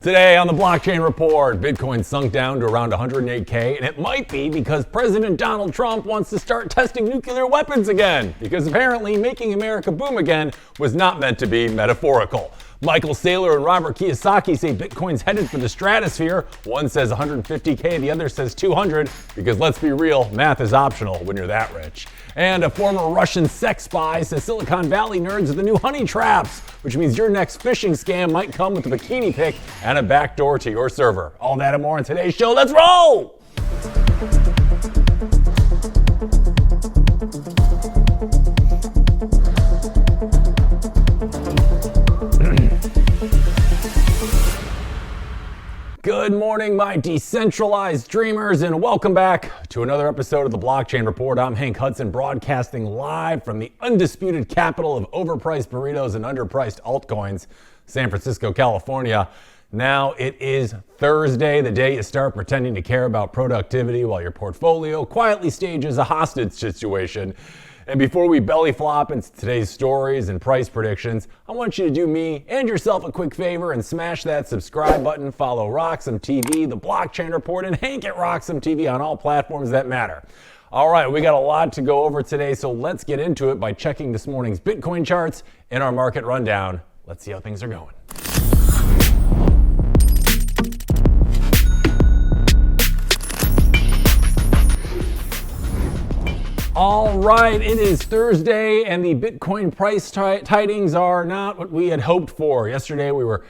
Today on the Blockchain Report, Bitcoin sunk down to around 108K, and it might be because President Donald Trump wants to start testing nuclear weapons again, because apparently making America boom again was not meant to be metaphorical. Michael Saylor and Robert Kiyosaki say Bitcoin's headed for the stratosphere. One says 150K, the other says 200, because let's be real, math is optional when you're that rich. And a former Russian sex spy says Silicon Valley nerds are the new honey traps, which means your next phishing scam might come with a bikini pic and a backdoor to your server. All that and more on today's show. Let's roll! Good morning, my decentralized dreamers, and welcome back to another episode of the Blockchain Report. I'm Hank Hudson, broadcasting live from the undisputed capital of overpriced burritos and underpriced altcoins, San Francisco, California. Now it is Thursday, the day you start pretending to care about productivity while your portfolio quietly stages a hostage situation. And before we belly flop into today's stories and price predictions, I want you to do me and yourself a quick favor and smash that subscribe button, follow RoxomTV, the Blockchain Report, and Hank at RoxomTV on all platforms that matter. All right, we got a lot to go over today, so let's get into it by checking this morning's Bitcoin charts and our market rundown. Let's see how things are going. All right, it is Thursday and the Bitcoin price tidings are not what we had hoped for. Yesterday we were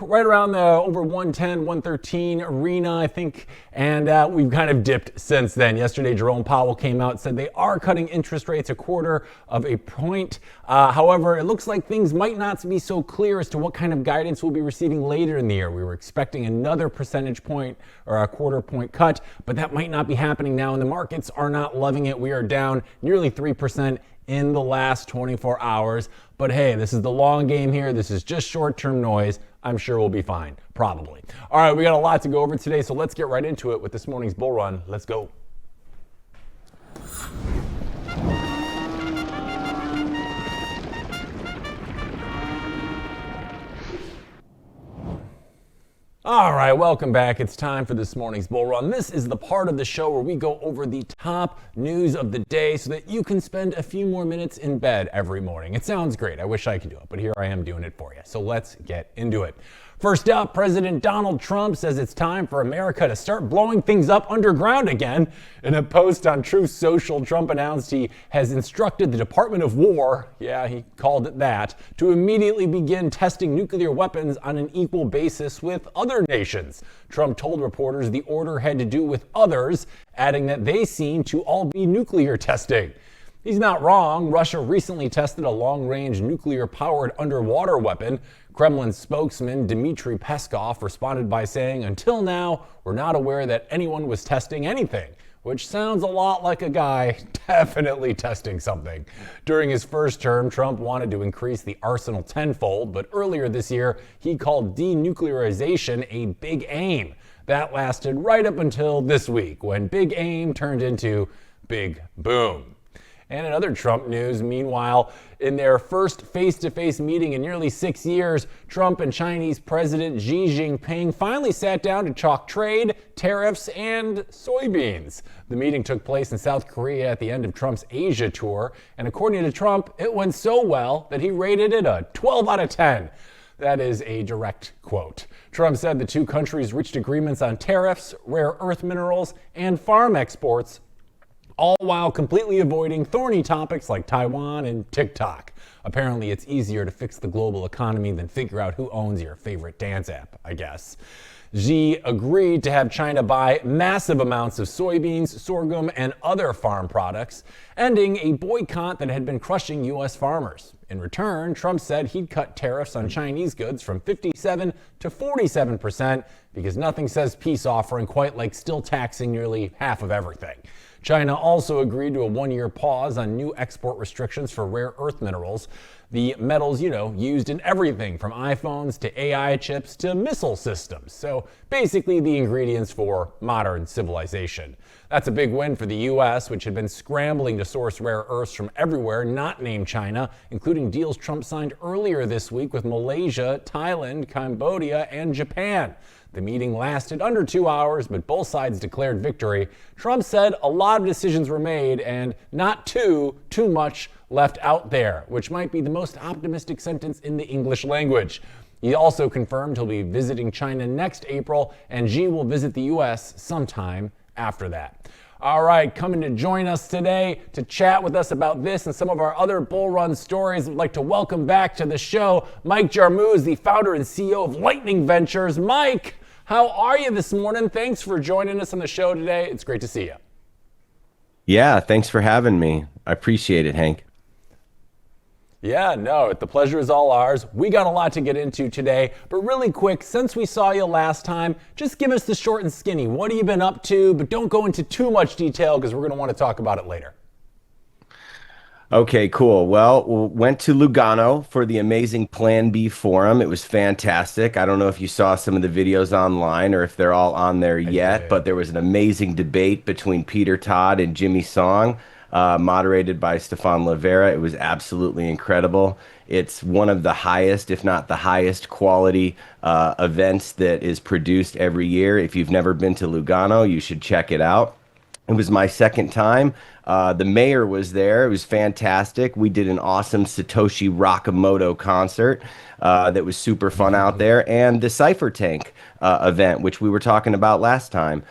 right around the over 110, 113 arena, I think, and we've kind of dipped since then. Yesterday, Jerome Powell came out and said they are cutting interest rates a quarter of a point. However, it looks like things might not be so clear as to what kind of guidance we'll be receiving later in the year. We were expecting another percentage point or a quarter point cut, but that might not be happening now, and the markets are not loving it. We are down nearly 3% in the last 24 hours. But hey, this is the long game here. This is just short-term noise. I'm sure we'll be fine, probably. All right, we got a lot to go over today, so let's get right into it with this morning's bull run. Let's go. All right, welcome back. It's time for this morning's bull run. This is the part of the show where we go over the top news of the day so that you can spend a few more minutes in bed every morning. It sounds great. I wish I could do it, but here I am doing it for you. So let's get into it. First up, President Donald Trump says it's time for America to start blowing things up underground again. In a post on Truth Social, Trump announced he has instructed the Department of War, yeah, he called it that, to immediately begin testing nuclear weapons on an equal basis with other nations. Trump told reporters the order had to do with others, adding that they seem to all be nuclear testing. He's not wrong. Russia recently tested a long-range nuclear-powered underwater weapon. Kremlin spokesman Dmitry Peskov responded by saying, "Until now, we're not aware that anyone was testing anything," which sounds a lot like a guy definitely testing something. During his first term, Trump wanted to increase the arsenal tenfold, but earlier this year, he called denuclearization a big aim. That lasted right up until this week, when big aim turned into big boom. And in other Trump news, meanwhile, in their first face-to-face meeting in nearly 6 years, Trump and Chinese President Xi Jinping finally sat down to talk trade, tariffs, and soybeans. The meeting took place in South Korea at the end of Trump's Asia tour, and according to Trump, it went so well that he rated it a 12 out of 10. That is a direct quote. Trump said the two countries reached agreements on tariffs, rare earth minerals, and farm exports, all while completely avoiding thorny topics like Taiwan and TikTok. Apparently, it's easier to fix the global economy than figure out who owns your favorite dance app, I guess. Xi agreed to have China buy massive amounts of soybeans, sorghum, and other farm products, ending a boycott that had been crushing U.S. farmers. In return, Trump said he'd cut tariffs on Chinese goods from 57% to 47% because nothing says peace offering quite like still taxing nearly half of everything. China also agreed to a one-year pause on new export restrictions for rare earth minerals. the metals, used in everything from iPhones to AI chips to missile systems. So basically the ingredients for modern civilization. That's a big win for the U.S., which had been scrambling to source rare earths from everywhere not named China, including deals Trump signed earlier this week with Malaysia, Thailand, Cambodia, and Japan. The meeting lasted under 2 hours, but both sides declared victory. Trump said a lot of decisions were made and not too much left out there, which might be the most optimistic sentence in the English language. He also confirmed he'll be visiting China next April, and Xi will visit the U.S. sometime after that. All right, coming to join us today to chat with us about this and some of our other bull run stories, I'd like to welcome back to the show Mike Jarmuth, the founder and CEO of Lightning Ventures. Mike, how are you this morning? Thanks for joining us on the show today. It's great to see you. Yeah, thanks for having me. I appreciate it, Hank. Yeah, no, the pleasure is all ours. We got a lot to get into today, but really quick, since we saw you last time, just give us the short and skinny. What have you been up to? But don't go into too much detail because we're going to want to talk about it later. Okay, cool. Well, went to Lugano for the amazing Plan B forum. It was fantastic. I don't know if you saw some of the videos online or if they're all on there yet, but there was an amazing debate between Peter Todd and Jimmy Song, moderated by Stefan Livera. It was absolutely incredible. It's one of the highest, if not the highest quality events that is produced every year. If you've never been to Lugano, you should check it out. It was my second time. The mayor was there. It was fantastic. We did an awesome Satoshi Nakamoto concert that was super fun out there, and the Cypher Tank event, which we were talking about last time.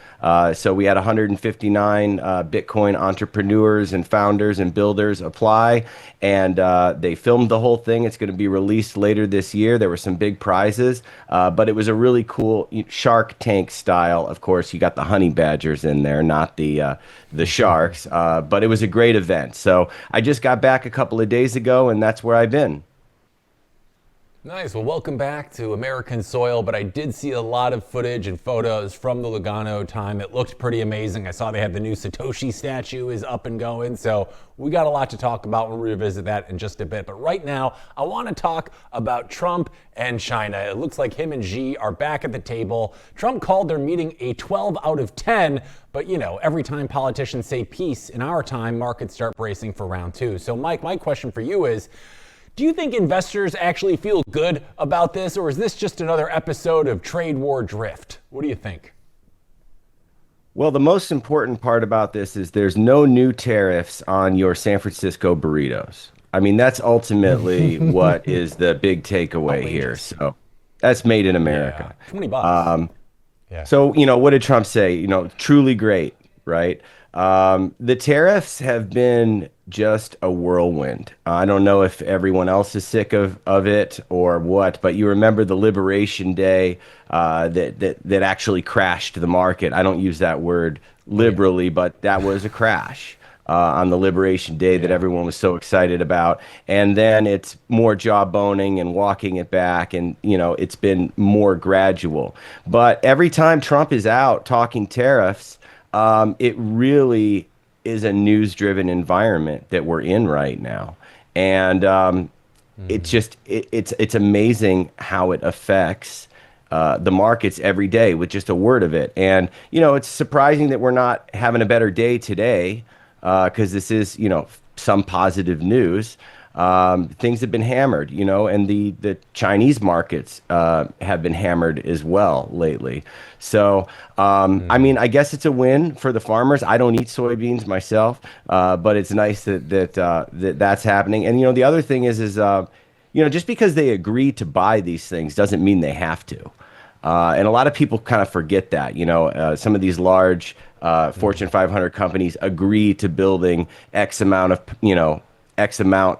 So we had 159 Bitcoin entrepreneurs and founders and builders apply, and they filmed the whole thing. It's going to be released later this year. There were some big prizes, but it was a really cool Shark Tank style. Of course, you got the honey badgers in there, not the sharks, but it was a great event. So I just got back a couple of days ago, and that's where I've been. Nice. Well, welcome back to American soil, but I did see a lot of footage and photos from the Lugano time. It looked pretty amazing. I saw they had the new Satoshi statue is up and going, so we got a lot to talk about. We'll revisit that in just a bit. But right now, I want to talk about Trump and China. It looks like him and Xi are back at the table. Trump called their meeting a 12 out of 10, but every time politicians say peace in our time, markets start bracing for round two. So Mike, my question for you is, do you think investors actually feel good about this, or is this just another episode of trade war drift? What do you think? Well, the most important part about this is there's no new tariffs on your San Francisco burritos. I mean, that's ultimately what is the big takeaway here. So that's made in America. Yeah, $20. Yeah. So, what did Trump say? Truly great, right? The tariffs have been just a whirlwind. I don't know if everyone else is sick of it or what, but you remember the Liberation Day that actually crashed the market. I don't use that word liberally, but that was a crash on the Liberation Day that everyone was so excited about. And then it's more jawboning and walking it back, and it's been more gradual. But every time Trump is out talking tariffs, it really is a news-driven environment that we're in right now, and it's amazing how it affects the markets every day with just a word of it. And it's surprising that we're not having a better day today, because this is some positive news. Things have been hammered, and the Chinese markets have been hammered as well lately. So, I mean, I guess it's a win for the farmers. I don't eat soybeans myself, but it's nice that's happening. And, the other thing is just because they agree to buy these things doesn't mean they have to. And a lot of people kind of forget that, some of these large Fortune 500 companies agree to building X amount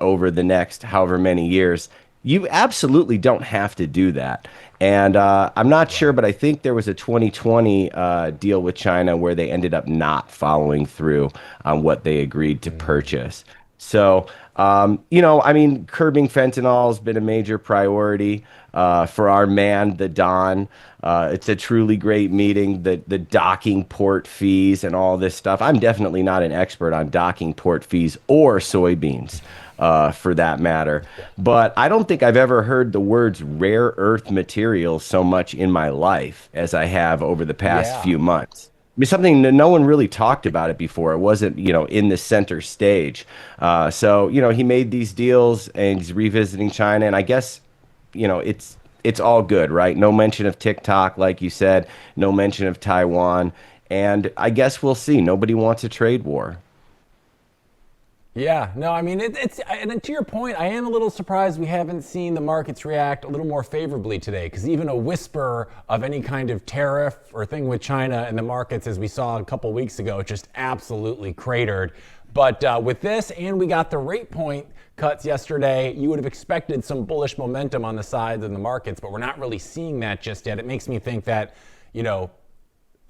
over the next however many years. You absolutely don't have to do that. And I'm not sure, but I think there was a 2020 deal with China where they ended up not following through on what they agreed to purchase. So, I mean, curbing fentanyl has been a major priority for our man, the Don. It's a truly great meeting. The docking port fees and all this stuff. I'm definitely not an expert on docking port fees or soybeans. for that matter. But I don't think I've ever heard the words rare earth materials so much in my life as I have over the past Yeah. few months. I mean, something that no one really talked about it before. It wasn't, in the center stage. So, he made these deals and he's revisiting China. And I guess, it's all good, right? No mention of TikTok, like you said, no mention of Taiwan. And I guess we'll see. Nobody wants a trade war. Yeah, no, I mean, and to your point, I am a little surprised we haven't seen the markets react a little more favorably today, because even a whisper of any kind of tariff or thing with China in the markets, as we saw a couple weeks ago, just absolutely cratered. But with this, and we got the rate point cuts yesterday, you would have expected some bullish momentum on the sides in the markets, but we're not really seeing that just yet. It makes me think that, a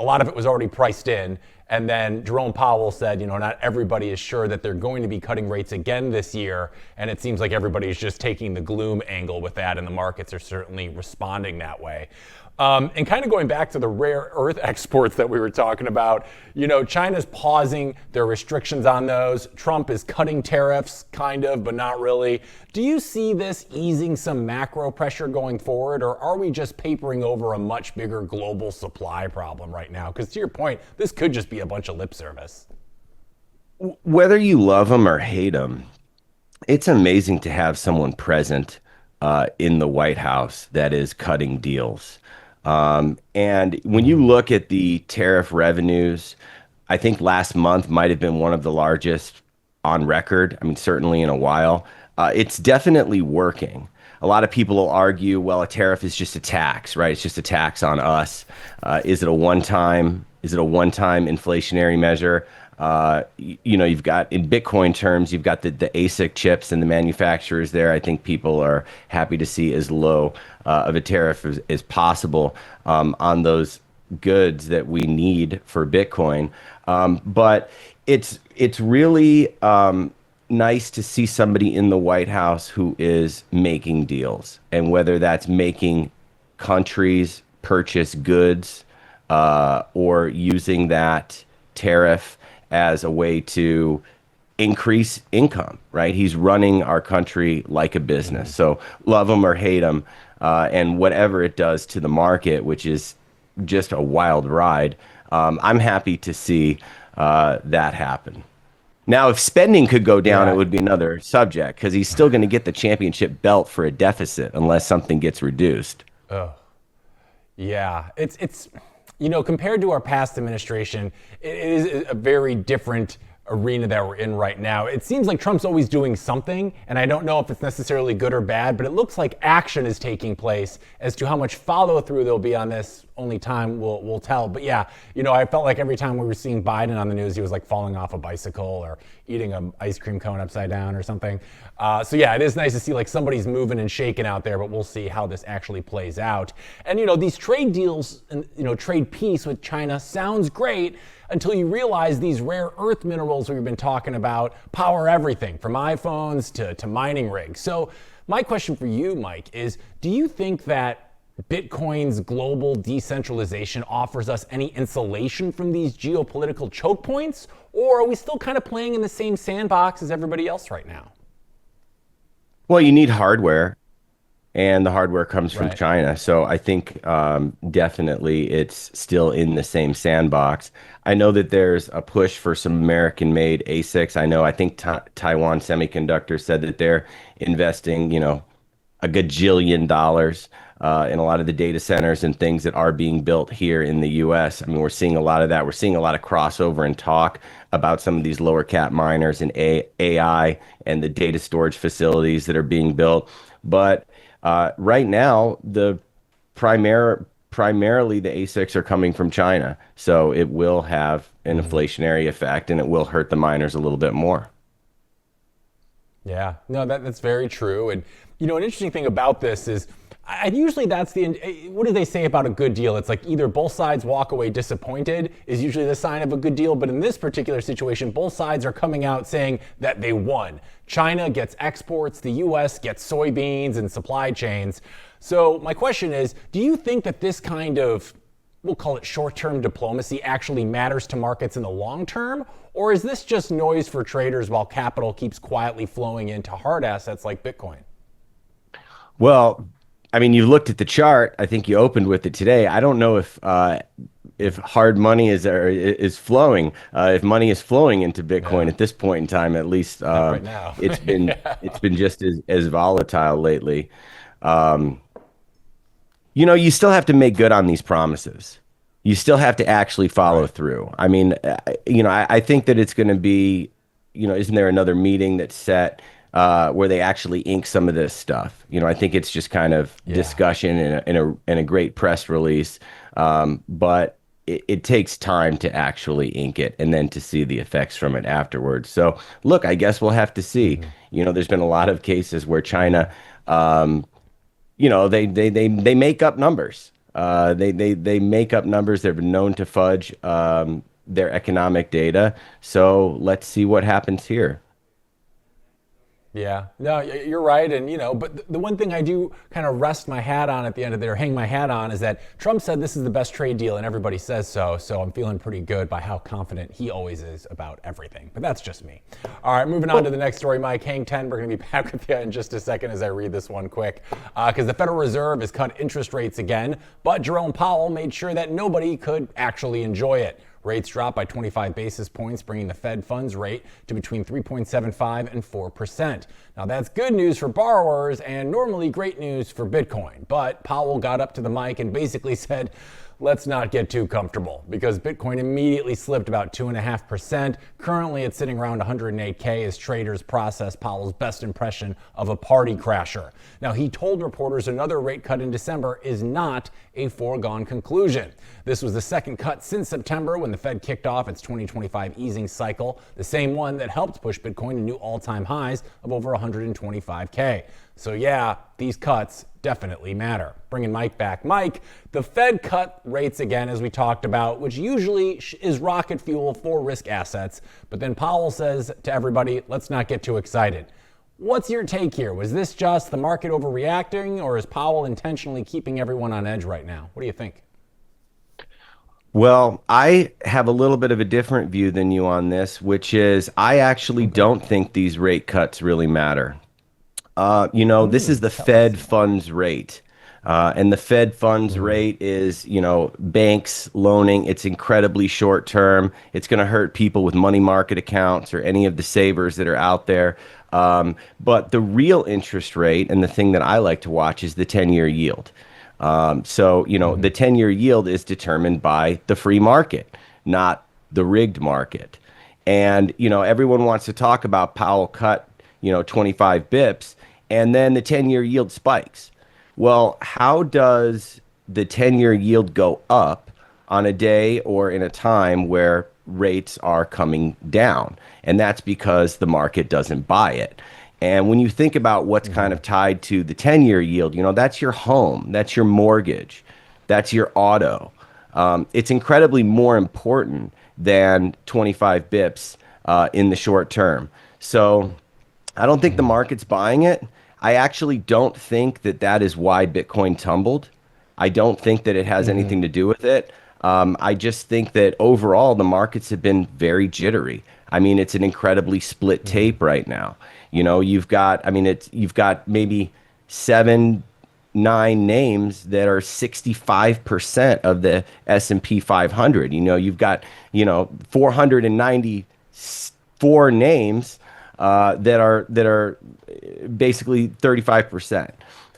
lot of it was already priced in. And then Jerome Powell said, not everybody is sure that they're going to be cutting rates again this year. And it seems like everybody's just taking the gloom angle with that, and the markets are certainly responding that way. And kind of going back to the rare earth exports that we were talking about, China's pausing their restrictions on those. Trump is cutting tariffs, kind of, but not really. Do you see this easing some macro pressure going forward, or are we just papering over a much bigger global supply problem right now? Because to your point, this could just be a bunch of lip service. Whether you love them or hate them, it's amazing to have someone present in the White House that is cutting deals. And when you look at the tariff revenues, I think last month might have been one of the largest on record. I mean, certainly in a while. It's definitely working. A lot of people will argue, well, a tariff is just a tax, right? It's just a tax on us. Is it a one-time inflationary measure? You've got, in Bitcoin terms, you've got the ASIC chips and the manufacturers there. I think people are happy to see as low of a tariff as possible on those goods that we need for Bitcoin. But it's really nice to see somebody in the White House who is making deals, and whether that's making countries purchase goods or using that tariff as a way to increase income, right? He's running our country like a business. So love him or hate him, and whatever it does to the market, which is just a wild ride, I'm happy to see that happen. Now, if spending could go down, it would be another subject, because he's still going to get the championship belt for a deficit unless something gets reduced. Oh, yeah. It's compared to our past administration, it is a very different arena that we're in right now. It seems like Trump's always doing something, and I don't know if it's necessarily good or bad, but it looks like action is taking place. As to how much follow through there'll be on this, only time will tell. But yeah, I felt like every time we were seeing Biden on the news, he was like falling off a bicycle or eating an ice cream cone upside down or something. So yeah, it is nice to see like somebody's moving and shaking out there, but we'll see how this actually plays out. And these trade deals and trade peace with China sounds great, until you realize these rare earth minerals we've been talking about power everything from iPhones to mining rigs. So my question for you, Mike, is do you think that Bitcoin's global decentralization offers us any insulation from these geopolitical choke points, or are we still kind of playing in the same sandbox as everybody else right now? Well, you need hardware, and the hardware comes from China. So I think definitely it's still in the same sandbox. I know that there's a push for some American-made ASICs. I think Taiwan Semiconductor said that they're investing, a gajillion dollars in a lot of the data centers and things that are being built here in the U.S. I mean, we're seeing a lot of that. We're seeing a lot of crossover and talk about some of these lower cap miners and AI and the data storage facilities that are being built. But right now, primarily the ASICs are coming from China, so it will have an inflationary effect, and it will hurt the miners a little bit more. Yeah, no, that's very true. And an interesting thing about this is, usually that's what do they say about a good deal? It's like either both sides walk away disappointed is usually the sign of a good deal. But in this particular situation, both sides are coming out saying that they won. China gets exports, the US gets soybeans and supply chains. So my question is, do you think that this kind of we'll call it short-term diplomacy, actually matters to markets in the long term? Or is this just noise for traders while capital keeps quietly flowing into hard assets like Bitcoin? Well, I mean, you looked at the chart. I think you opened with it today. I don't know if hard money is flowing. If money is flowing into Bitcoin at this point in time, at least Right now. it's been just as volatile lately. Um, you still have to make good on these promises. You still have to actually follow through. I mean, I think that it's going to be, isn't there another meeting that's set where they actually ink some of this stuff? I think it's just kind of discussion and a great press release. But it takes time to actually ink it and then to see the effects from it afterwards. So look, I guess we'll have to see. There's been a lot of cases where China, they make up numbers. They make up numbers. They've been known to fudge their economic data. So let's see what happens here. Yeah, no, you're right. And, but the one thing I do kind of rest my hat on at the end of the day, or hang my hat on, is that Trump said this is the best trade deal and everybody says so. So I'm feeling pretty good by how confident he always is about everything. But that's just me. All right, moving on to the next story, Mike. Hang 10. We're going to be back with you in just a second as I read this one quick. Because the Federal Reserve has cut interest rates again, but Jerome Powell made sure that nobody could actually enjoy it. Rates dropped by 25 basis points, bringing the Fed funds rate to between 3.75 and 4%. Now, that's good news for borrowers and normally great news for Bitcoin. But Powell got up to the mic and basically said, let's not get too comfortable, because Bitcoin immediately slipped about 2.5%. Currently, it's sitting around 108K as traders process Powell's best impression of a party crasher. Now, he told reporters another rate cut in December is not a foregone conclusion. This was the second cut since September when the Fed kicked off its 2025 easing cycle, the same one that helped push Bitcoin to new all-time highs of over 125K. So yeah, these cuts definitely matter. Bringing Mike back. Mike, the Fed cut rates again, as we talked about, which usually is rocket fuel for risk assets. But then Powell says to everybody, let's not get too excited. What's your take here? Was this just the market overreacting, or is Powell intentionally keeping everyone on edge right now? What do you think? Well, I have a little bit of a different view than you on this, which is I actually don't think these rate cuts really matter. This is the Fed funds rate. And the Fed funds rate is, banks loaning. It's incredibly short term. It's going to hurt people with money market accounts or any of the savers that are out there. But the real interest rate, and the thing that I like to watch, is the 10-year yield. The 10-year yield is determined by the free market, not the rigged market. And, everyone wants to talk about Powell cut, 25 bips, and then the 10-year yield spikes. Well, how does the 10-year yield go up on a day or in a time where rates are coming down? And that's because the market doesn't buy it. And when you think about what's kind of tied to the 10-year yield, that's your home, that's your mortgage, that's your auto. It's incredibly more important than 25 bips in the short term. So I don't think the market's buying it. I actually don't think that is why Bitcoin tumbled. I don't think that it has anything to do with it. I just think that overall the markets have been very jittery. I mean, it's an incredibly split tape right now. You've got maybe 7-9 names that are 65% of the S&P 500. You've got 494 names that are basically 35%.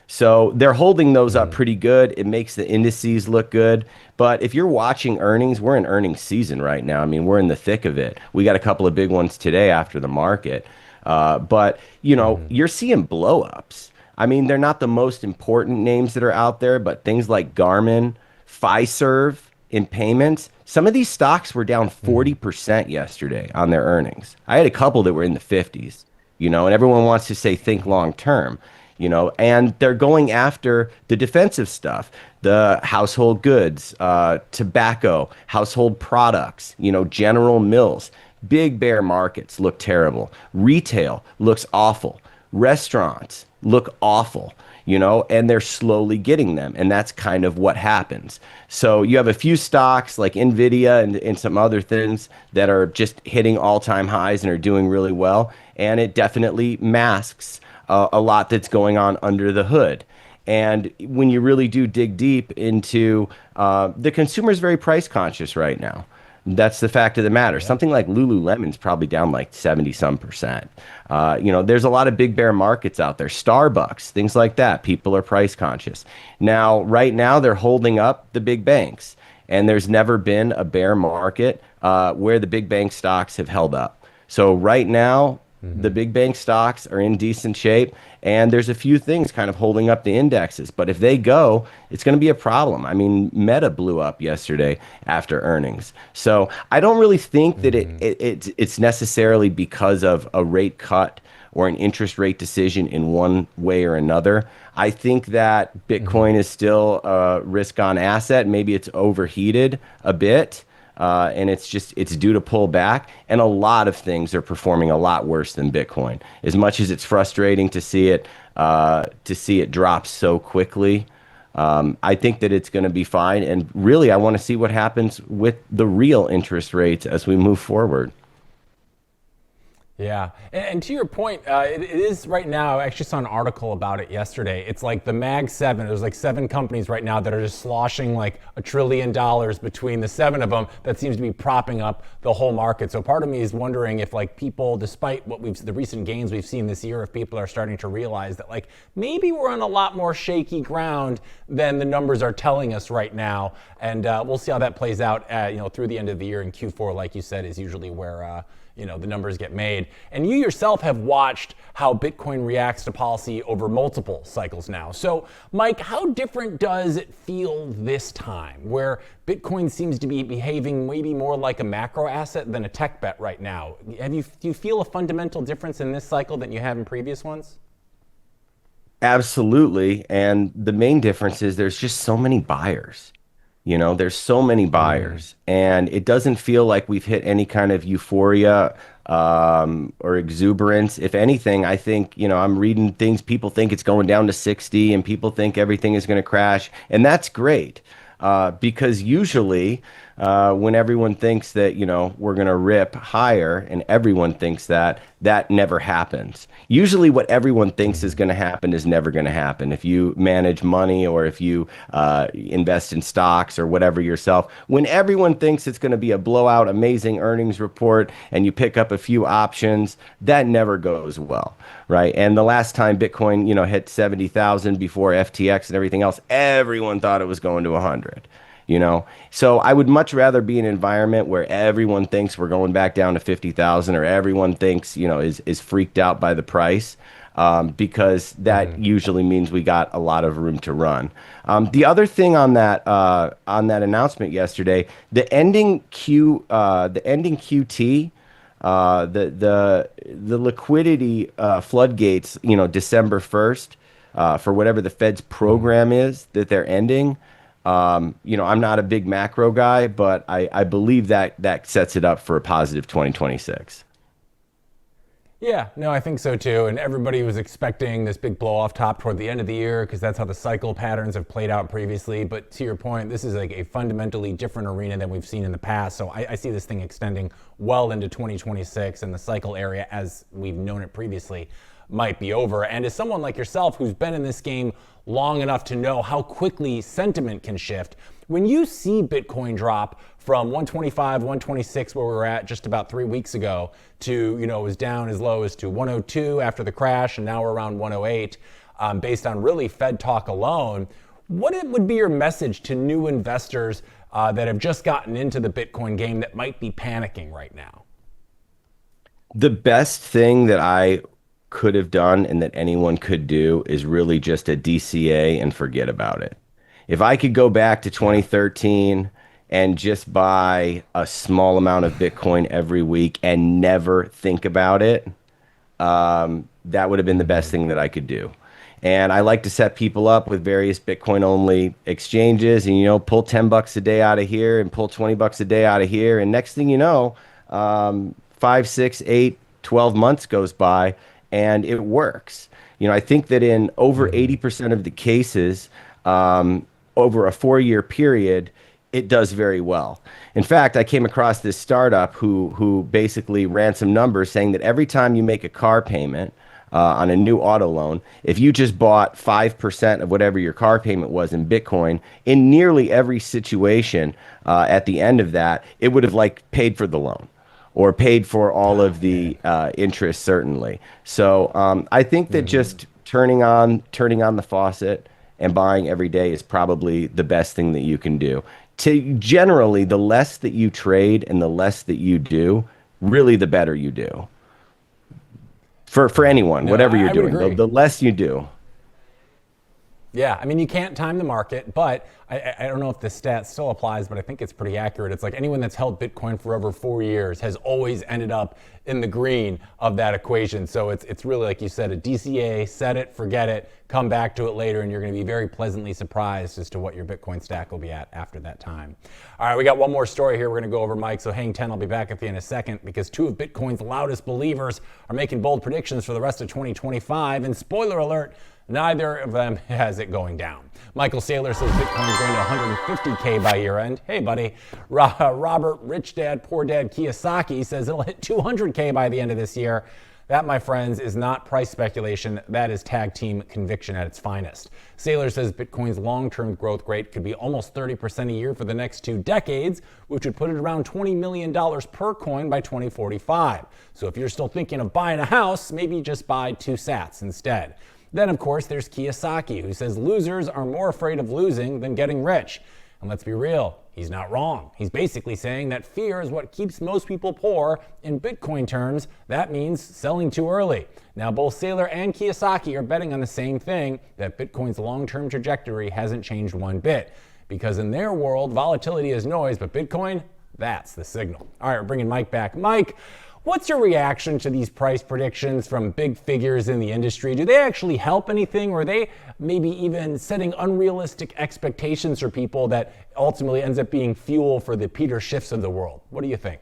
So they're holding those up pretty good. It makes the indices look good. But if you're watching earnings, we're in earnings season right now. I mean, we're in the thick of it. We got a couple of big ones today after the market. But you're seeing blowups. I mean, they're not the most important names that are out there, but things like Garmin, Fiserv in payments, some of these stocks were down 40% yesterday on their earnings. I had a couple that were in the 50s, and everyone wants to say think long term, and they're going after the defensive stuff, the household goods, tobacco, household products, General Mills. Big bear markets look terrible. Retail looks awful. Restaurants look awful. and they're slowly getting them. And that's kind of what happens. So you have a few stocks like Nvidia and some other things that are just hitting all-time highs and are doing really well. And it definitely masks a lot that's going on under the hood. And when you really do dig deep into the consumer is very price conscious right now. That's the fact of the matter. Yeah. Something like Lululemon's probably down like 70 some percent. There's a lot of big bear markets out there. Starbucks, things like that. People are price conscious. Now, right now, they're holding up the big banks. And there's never been a bear market where the big bank stocks have held up. So right now, the big bank stocks are in decent shape, and there's a few things kind of holding up the indexes. But if they go, it's going to be a problem. I mean, Meta blew up yesterday after earnings. So I don't really think that it's necessarily because of a rate cut or an interest rate decision in one way or another. I think that Bitcoin is still a risk-on asset. Maybe it's overheated a bit. And it's due to pull back, and a lot of things are performing a lot worse than Bitcoin. As much as it's frustrating to see it drop so quickly, I think that it's going to be fine. And really, I want to see what happens with the real interest rates as we move forward. Yeah, and to your point, it is right now. I actually saw an article about it yesterday. It's like the Mag 7. There's like 7 companies right now that are just sloshing like $1 trillion between the 7 of them. That seems to be propping up the whole market. So part of me is wondering if like people, despite the recent gains we've seen this year, if people are starting to realize that like maybe we're on a lot more shaky ground than the numbers are telling us right now. And we'll see how that plays out. Through the end of the year in Q4, like you said, is usually where the numbers get made. And you yourself have watched how Bitcoin reacts to policy over multiple cycles now. So, Mike, how different does it feel this time, where Bitcoin seems to be behaving maybe more like a macro asset than a tech bet right now? Do you feel a fundamental difference in this cycle than you have in previous ones? Absolutely. And the main difference is there's just so many buyers. There's so many buyers, and it doesn't feel like we've hit any kind of euphoria or exuberance. If anything, I think, I'm reading things, people think it's going down to 60 and people think everything is going to crash. And that's great because usually when everyone thinks that, we're going to rip higher and everyone thinks that, that never happens. Usually what everyone thinks is going to happen is never going to happen. If you manage money or if you invest in stocks or whatever yourself, when everyone thinks it's going to be a blowout, amazing earnings report and you pick up a few options, that never goes well, right? And the last time Bitcoin, hit 70,000 before FTX and everything else, everyone thought it was going to 100. So I would much rather be in an environment where everyone thinks we're going back down to 50,000 or everyone thinks, is freaked out by the price because that usually means we got a lot of room to run. The other thing on that announcement yesterday, the ending QT, the liquidity floodgates, December 1st, for whatever the Fed's program is that they're ending. I'm not a big macro guy, but I believe that sets it up for a positive 2026. Yeah, no, I think so too. And everybody was expecting this big blow off top toward the end of the year because that's how the cycle patterns have played out previously. But to your point, this is like a fundamentally different arena than we've seen in the past. So I see this thing extending well into 2026, and the cycle area as we've known it previously might be over. And as someone like yourself who's been in this game long enough to know how quickly sentiment can shift, when you see Bitcoin drop from 125, 126, where we were at just about 3 weeks ago, to, it was down as low as to 102 after the crash, and now we're around 108, based on really Fed talk alone, what would be your message to new investors that have just gotten into the Bitcoin game that might be panicking right now? The best thing that I could have done and that anyone could do is really just a DCA and forget about it. If I could go back to 2013 and just buy a small amount of Bitcoin every week and never think about it, that would have been the best thing that I could do. And I like to set people up with various Bitcoin only exchanges and, pull $10 a day out of here and pull $20 a day out of here. And next thing you know, 5, 6, 8, 12 months goes by and it works. I think that in over 80% of the cases, over a 4-year period, it does very well. In fact, I came across this startup who basically ran some numbers saying that every time you make a car payment on a new auto loan, if you just bought 5% of whatever your car payment was in Bitcoin, in nearly every situation, at the end of that, it would have like paid for the loan or paid for all of the interest, certainly. So I think that just turning on the faucet and buying every day is probably the best thing that you can do. To generally, the less that you trade and the less that you do, really the better you do. For anyone, No, whatever you're I would doing, agree. the less you do. Yeah, I mean, you can't time the market, but I don't know if this stat still applies, but I think it's pretty accurate. It's like anyone that's held Bitcoin for over 4 years has always ended up in the green of that equation. So it's really, like you said, a DCA, set it, forget it, come back to it later, and you're going to be very pleasantly surprised as to what your Bitcoin stack will be at after that time. All right, we got one more story here we're going to go over, Mike, so hang 10. I'll be back with you in a second because two of Bitcoin's loudest believers are making bold predictions for the rest of 2025, and spoiler alert, neither of them has it going down. Michael Saylor says Bitcoin is going to 150K by year end. Hey, buddy. Robert, Rich Dad, Poor Dad Kiyosaki says it'll hit 200K by the end of this year. That, my friends, is not price speculation. That is tag team conviction at its finest. Saylor says Bitcoin's long-term growth rate could be almost 30% a year for the next 2 decades, which would put it around $20 million per coin by 2045. So if you're still thinking of buying a house, maybe just buy 2 sats instead. Then, of course, there's Kiyosaki, who says losers are more afraid of losing than getting rich. And let's be real, he's not wrong. He's basically saying that fear is what keeps most people poor. In Bitcoin terms, that means selling too early. Now, both Saylor and Kiyosaki are betting on the same thing, that Bitcoin's long-term trajectory hasn't changed one bit. Because in their world, volatility is noise, but Bitcoin, that's the signal. All right, we're bringing Mike back. Mike, what's your reaction to these price predictions from big figures in the industry? Do they actually help anything, or are they maybe even setting unrealistic expectations for people that ultimately ends up being fuel for the Peter Schiffs of the world? What do you think?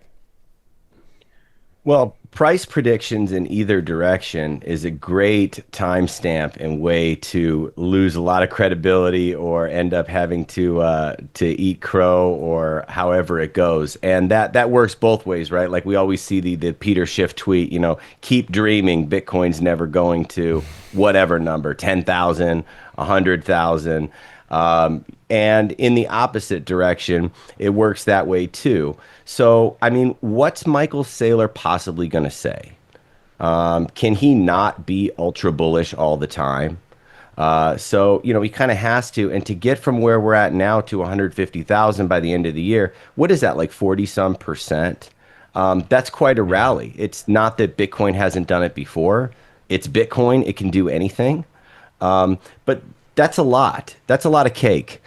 Well, price predictions in either direction is a great timestamp and way to lose a lot of credibility or end up having to eat crow or however it goes. And that works both ways, right? Like we always see the Peter Schiff tweet, keep dreaming, Bitcoin's never going to whatever number, 10,000, 100,000. And in the opposite direction, it works that way too. So, I mean, what's Michael Saylor possibly going to say? Can he not be ultra bullish all the time? So, he kind of has to. And to get from where we're at now to 150,000 by the end of the year, what is that, like 40 some percent? That's quite a rally. It's not that Bitcoin hasn't done it before. It's Bitcoin. It can do anything. But that's a lot. That's a lot of cake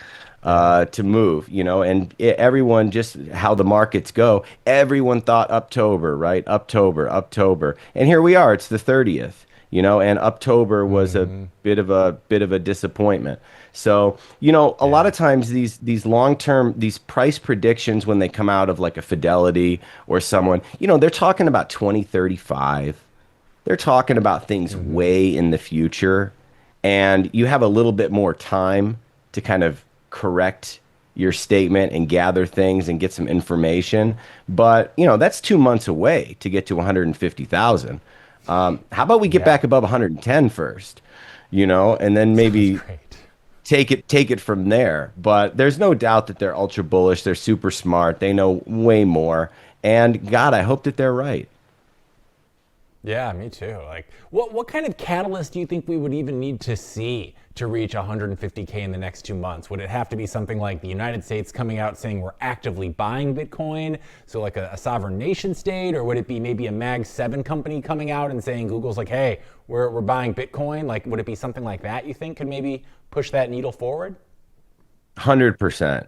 to move, and everyone, just how the markets go, everyone thought October, right? October. And here we are, it's the 30th, and October was a bit of a disappointment. So, a lot of times these long-term, these price predictions, when they come out of like a Fidelity or someone, they're talking about 2035. They're talking about things way in the future. And you have a little bit more time to kind of correct your statement and gather things and get some information. But, that's 2 months away to get to 150,000. How about we get back above 110 first, and then maybe take it from there. But there's no doubt that they're ultra bullish. They're super smart. They know way more. And God, I hope that they're right. Yeah, me too. Like, what kind of catalyst do you think we would even need to see to reach 150K in the next 2 months? Would it have to be something like the United States coming out saying we're actively buying Bitcoin, so like a sovereign nation state, or would it be maybe a Mag 7 company coming out and saying Google's like, hey, we're buying Bitcoin? Like, would it be something like that you think could maybe push that needle forward? 100%.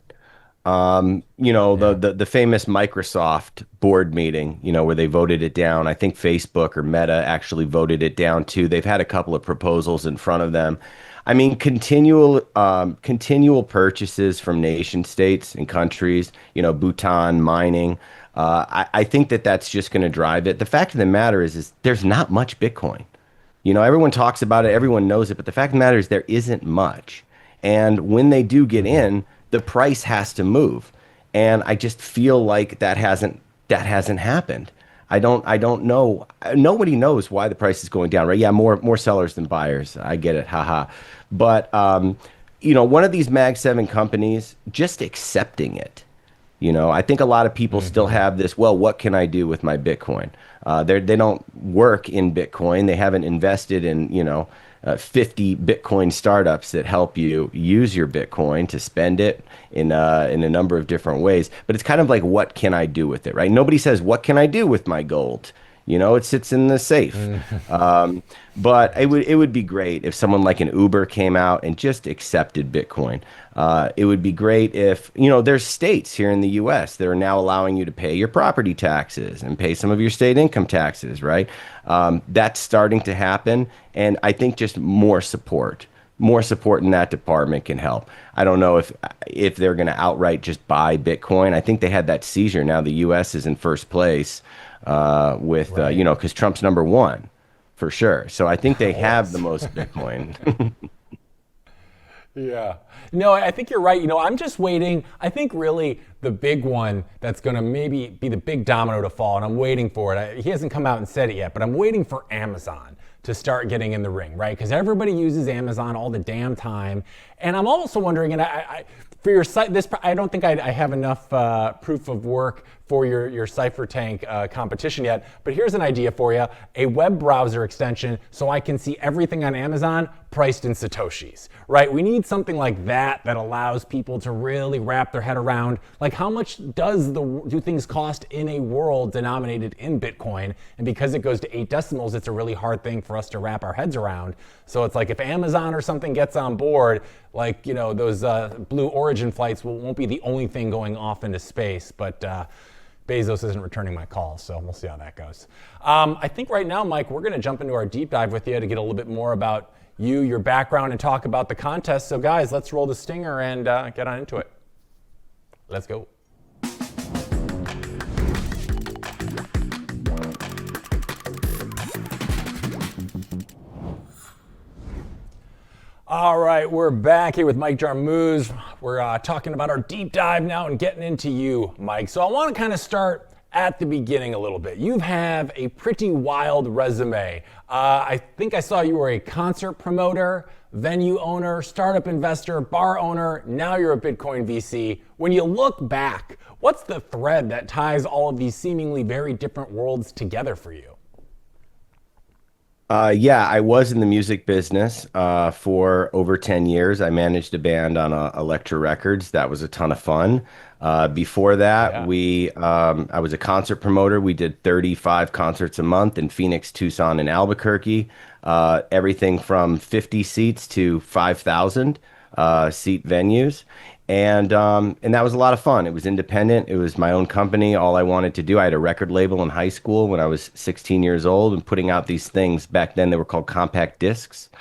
The famous Microsoft board meeting, where they voted it down. I think Facebook or Meta actually voted it down too. They've had a couple of proposals in front of them. I mean, continual purchases from nation states and countries, Bhutan mining. I think that that's just going to drive it. The fact of the matter is there's not much Bitcoin. Everyone talks about it, everyone knows it, but the fact of the matter is there isn't much. And when they do get in, the price has to move. And I just feel like that hasn't happened. I don't know. Nobody knows why the price is going down, right? Yeah, more sellers than buyers. I get it. Haha. But one of these Mag 7 companies just accepting it. I think a lot of people still have this, well, what can I do with my Bitcoin? They don't work in Bitcoin. They haven't invested in, 50 Bitcoin startups that help you use your Bitcoin to spend it in a number of different ways. But it's kind of like, what can I do with it, right? Nobody says, what can I do with my gold? It sits in the safe. But it would be great if someone like an Uber came out and just accepted Bitcoin. It would be great if, there's states here in the US that are now allowing you to pay your property taxes and pay some of your state income taxes, right? That's starting to happen. And I think just more support in that department can help. I don't know if they're going to outright just buy Bitcoin. I think they had that seizure. Now the U.S. is in first place with Right. because Trump's number one for sure. So I think they have the most Bitcoin. Yeah. No, I think you're right. I'm just waiting. I think really the big one that's going to maybe be the big domino to fall, and I'm waiting for it. He hasn't come out and said it yet, but I'm waiting for Amazon to start getting in the ring, right? Because everybody uses Amazon all the damn time. And I'm also wondering, and for your site, I don't think I have enough proof of work for your Cypher tank competition yet, but here's an idea for you: a web browser extension so I can see everything on Amazon priced in Satoshis, right? We need something like that allows people to really wrap their head around, like, how much do things cost in a world denominated in Bitcoin? And because it goes to 8 decimals, it's a really hard thing for us to wrap our heads around. So it's like if Amazon or something gets on board, like, those Blue Origin flights won't be the only thing going off into space, but Bezos isn't returning my call, so we'll see how that goes. I think right now, Mike, we're going to jump into our deep dive with you to get a little bit more about you, your background, and talk about the contest. So guys, let's roll the stinger and get on into it. Let's go. All right, we're back here with Mike Jarmusch. We're talking about our deep dive now and getting into you, Mike. So I want to kind of start at the beginning a little bit. You have a pretty wild resume. I think I saw you were a concert promoter, venue owner, startup investor, bar owner. Now you're a Bitcoin VC. When you look back, what's the thread that ties all of these seemingly very different worlds together for you? Yeah, I was in the music business for over 10 years. I managed a band on Elektra Records. That was a ton of fun. Before that, Yeah. I was a concert promoter. We did 35 concerts a month in Phoenix, Tucson, and Albuquerque. Everything from 50 seats to 5,000 seat venues. And that was a lot of fun. It was independent. It was my own company. All I wanted to do. I had a record label in high school when I was 16 years old and putting out these things. Back then they were called compact discs.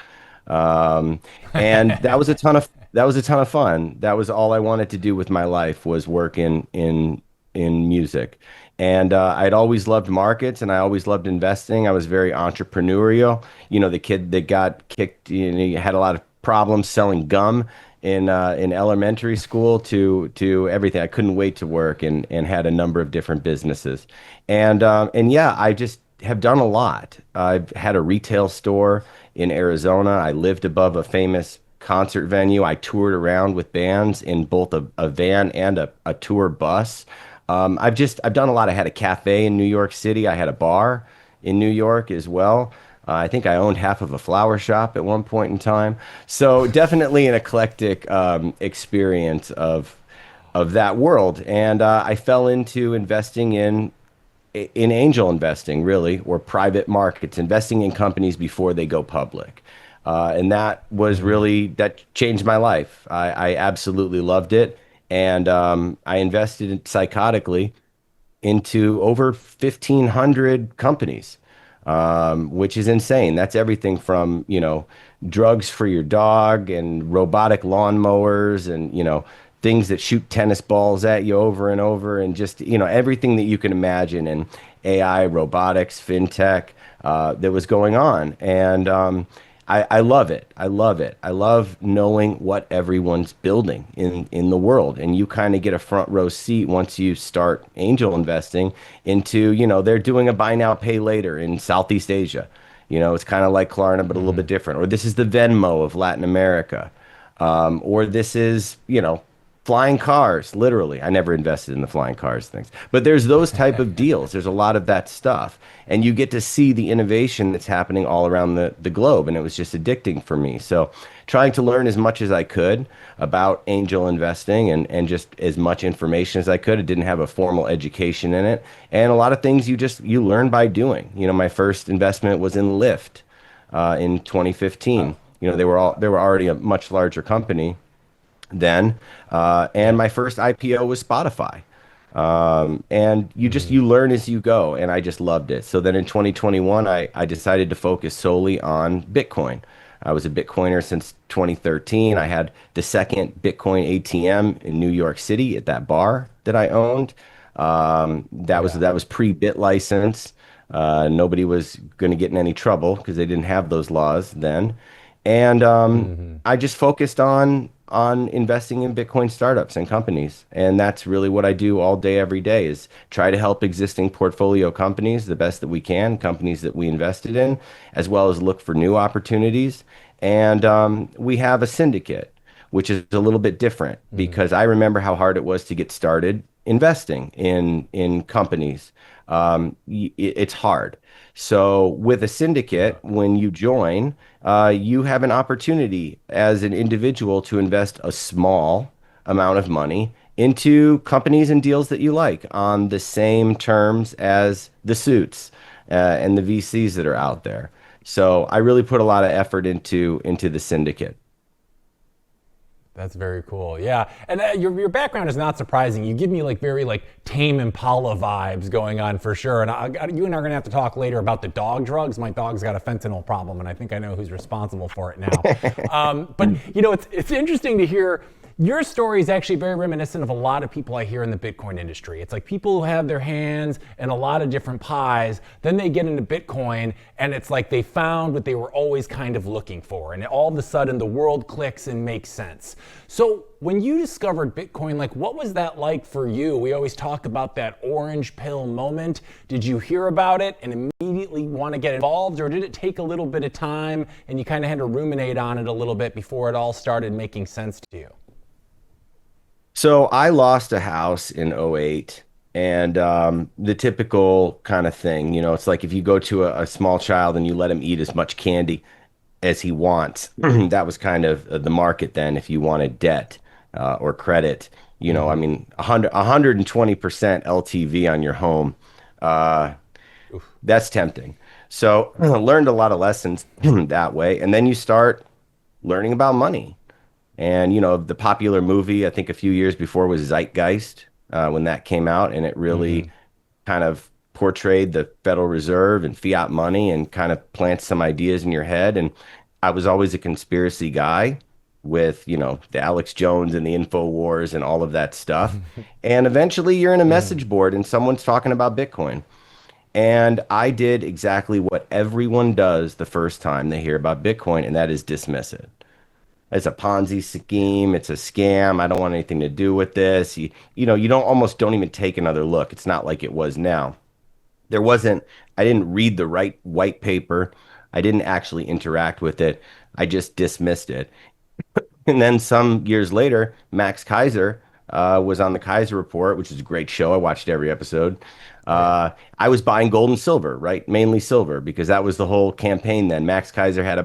Um, and that was a ton of fun. That was all I wanted to do with my life, was work in music. And I'd always loved markets, and I always loved investing. I was very entrepreneurial. The kid that got kicked, he had a lot of problems selling gum in elementary school to everything. I couldn't wait to work, and had a number of different businesses. And yeah, I just have done a lot. I've had a retail store in Arizona. I lived above a famous concert venue. I toured around with bands in both a van and a tour bus. I've done a lot. I had a cafe in New York City. I had a bar in New York as well. I think I owned half of a flower shop at one point in time. So definitely an eclectic experience of that world. And I fell into investing in angel investing, really, or private markets, investing in companies before they go public. And that changed my life. I absolutely loved it. And I invested psychotically into over 1,500 companies, which is insane. That's everything from, drugs for your dog and robotic lawnmowers and, things that shoot tennis balls at you over and over, and just, everything that you can imagine, and AI, robotics, fintech, that was going on. And I love it. I love it. I love knowing what everyone's building in the world. And you kind of get a front row seat once you start angel investing into, they're doing a buy now, pay later in Southeast Asia. It's kind of like Klarna, but a little bit different. Or this is the Venmo of Latin America. Or this is, flying cars, literally. I never invested in the flying cars things, but there's those type of deals. There's a lot of that stuff, and you get to see the innovation that's happening all around the globe, and it was just addicting for me. So trying to learn as much as I could about angel investing, and just as much information as I could. It didn't have a formal education in it, and a lot of things you learn by doing. My first investment was in Lyft in 2015. They were already a much larger company then, and my first IPO was Spotify. And you learn as you go, and I just loved it. So then in 2021, I decided to focus solely on Bitcoin. I was a Bitcoiner since 2013. I had the second Bitcoin ATM in New York City at that bar that I owned. That was pre-Bit license. Nobody was going to get in any trouble because they didn't have those laws then. And I just focused on investing in Bitcoin startups and companies. And that's really what I do all day, every day, is try to help existing portfolio companies the best that we can, companies that we invested in, as well as look for new opportunities. And we have a syndicate, which is a little bit different, because I remember how hard it was to get started investing in companies. It's hard. So with a syndicate, when you join, you have an opportunity as an individual to invest a small amount of money into companies and deals that you like on the same terms as the suits and the VCs that are out there. So I really put a lot of effort into the syndicate. That's very cool. Yeah, and your background is not surprising. You give me very Tame Impala vibes going on for sure. And you and I are gonna have to talk later about the dog drugs. My dog's got a fentanyl problem, and I think I know who's responsible for it now. But it's interesting to hear. Your story is actually very reminiscent of a lot of people I hear in the Bitcoin industry. It's like people who have their hands in a lot of different pies, then they get into Bitcoin, and it's like they found what they were always kind of looking for, and all of a sudden the world clicks and makes sense. So when you discovered Bitcoin, what was that like for you? We always talk about that orange pill moment. Did you hear about it and immediately want to get involved, or did it take a little bit of time and you kind of had to ruminate on it a little bit before it all started making sense to you? So I lost a house in '08, and the typical kind of thing, it's like if you go to a small child and you let him eat as much candy as he wants, that was kind of the market then if you wanted debt or credit. I mean, 120% LTV on your home, that's tempting. So I learned a lot of lessons that way. And then you start learning about money. And, the popular movie, I think a few years before, was Zeitgeist, when that came out. And it really kind of portrayed the Federal Reserve and fiat money and kind of plants some ideas in your head. And I was always a conspiracy guy with, the Alex Jones and the InfoWars and all of that stuff. And eventually you're in a message board and someone's talking about Bitcoin. And I did exactly what everyone does the first time they hear about Bitcoin, and that is dismiss it. It's a Ponzi scheme. It's a scam. I don't want anything to do with this. You don't even take another look. It's not like it was now. I didn't read the right white paper. I didn't actually interact with it. I just dismissed it. And then some years later, Max Keiser was on the Keiser Report, which is a great show. I watched every episode. I was buying gold and silver, right? Mainly silver, because that was the whole campaign then. Max Keiser had a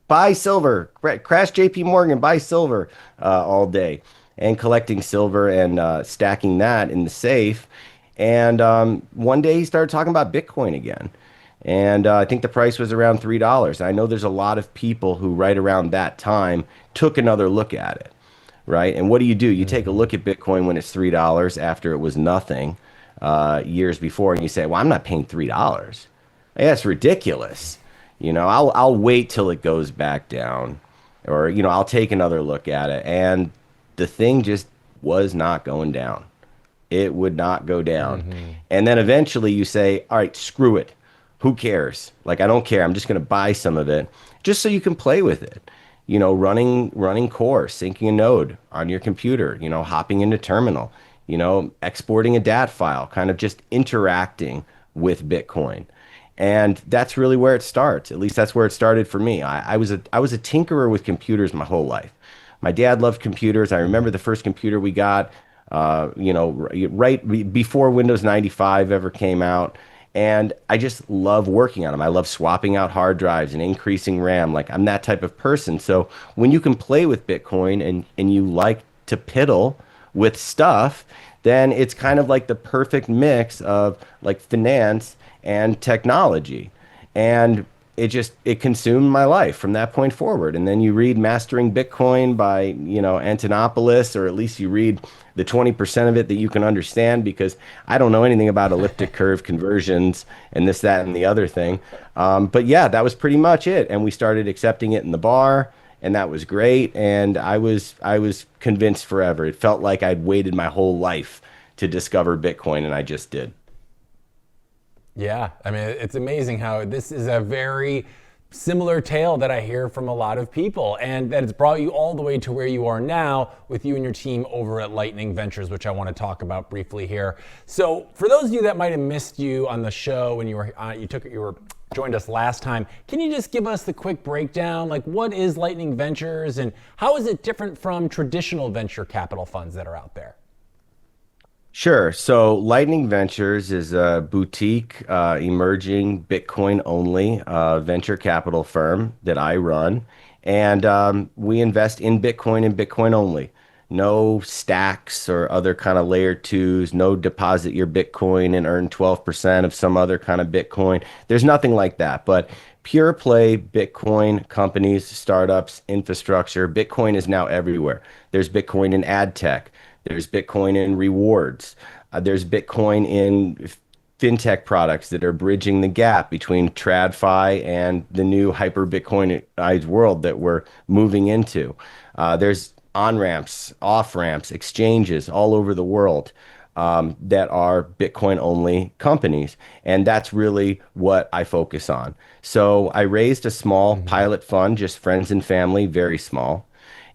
buy silver, crash JP Morgan, buy silver all day, and collecting silver and stacking that in the safe. And one day he started talking about Bitcoin again. And I think the price was around $3. I know there's a lot of people who right around that time took another look at it, right? And what do? You take a look at Bitcoin when it's $3 after it was nothing years before, and you say, well, I'm not paying $3. Yeah, it's ridiculous. I'll wait till it goes back down, or, I'll take another look at it. And the thing just was not going down. It would not go down. And then eventually you say, all right, screw it. Who cares? Like, I don't care. I'm just going to buy some of it just so you can play with it. Running core, syncing a node on your computer, hopping into terminal, exporting a DAT file, kind of just interacting with Bitcoin. And that's really where it starts. At least that's where it started for me. I was a tinkerer with computers my whole life. My dad loved computers. I remember the first computer we got, right before Windows 95 ever came out. And I just love working on them. I love swapping out hard drives and increasing RAM. Like, I'm that type of person. So when you can play with Bitcoin and you like to piddle with stuff, then it's kind of like the perfect mix of like finance and technology. And it consumed my life from that point forward. And then you read Mastering Bitcoin by, Antonopoulos, or at least you read the 20% of it that you can understand, because I don't know anything about elliptic curve conversions and this, that, and the other thing. But yeah, that was pretty much it. And we started accepting it in the bar, and that was great. And I was convinced forever. It felt like I'd waited my whole life to discover Bitcoin, and I just did. Yeah, I mean, it's amazing how this is a very similar tale that I hear from a lot of people, and that it's brought you all the way to where you are now with you and your team over at Lightning Ventures, which I want to talk about briefly here. So for those of you that might have missed you on the show when you were joined us last time, can you just give us the quick breakdown? Like, what is Lightning Ventures and how is it different from traditional venture capital funds that are out there? Sure. So Lightning Ventures is a boutique, emerging Bitcoin only venture capital firm that I run. And we invest in Bitcoin and Bitcoin only. No stacks or other kind of layer twos, no deposit your Bitcoin and earn 12% of some other kind of Bitcoin. There's nothing like that. But pure play Bitcoin companies, startups, infrastructure. Bitcoin is now everywhere. There's Bitcoin in ad tech. There's Bitcoin in rewards. There's Bitcoin in fintech products that are bridging the gap between TradFi and the new hyper Bitcoinized world that we're moving into. There's on-ramps, off-ramps, exchanges all over the world that are Bitcoin only companies. And that's really what I focus on. So I raised a small pilot fund, just friends and family, very small,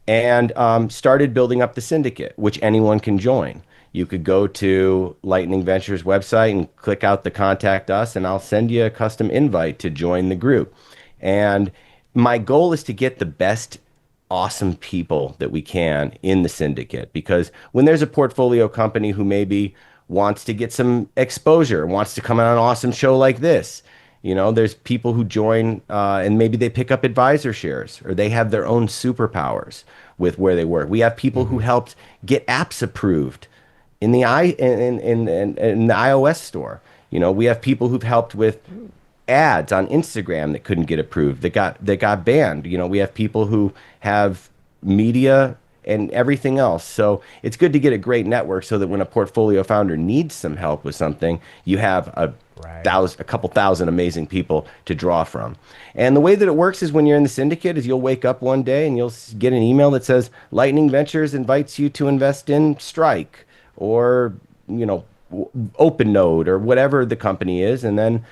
and started building up the syndicate, which anyone can join. You could go to Lightning Ventures website and click out the contact us, and I'll send you a custom invite to join the group. And my goal is to get the best awesome people that we can in the syndicate, because when there's a portfolio company who maybe wants to get some exposure, wants to come on an awesome show like this, there's people who join and maybe they pick up advisor shares or they have their own superpowers with where they work. We have people who helped get apps approved in the in the iOS store. We have people who've helped with ads on Instagram that couldn't get approved, that got banned. We have people who have media and everything else. So it's good to get a great network so that when a portfolio founder needs some help with something, you have a couple thousand amazing people to draw from. And the way that it works is when you're in the syndicate is you'll wake up one day and you'll get an email that says Lightning Ventures invites you to invest in Strike or, OpenNode or whatever the company is. And then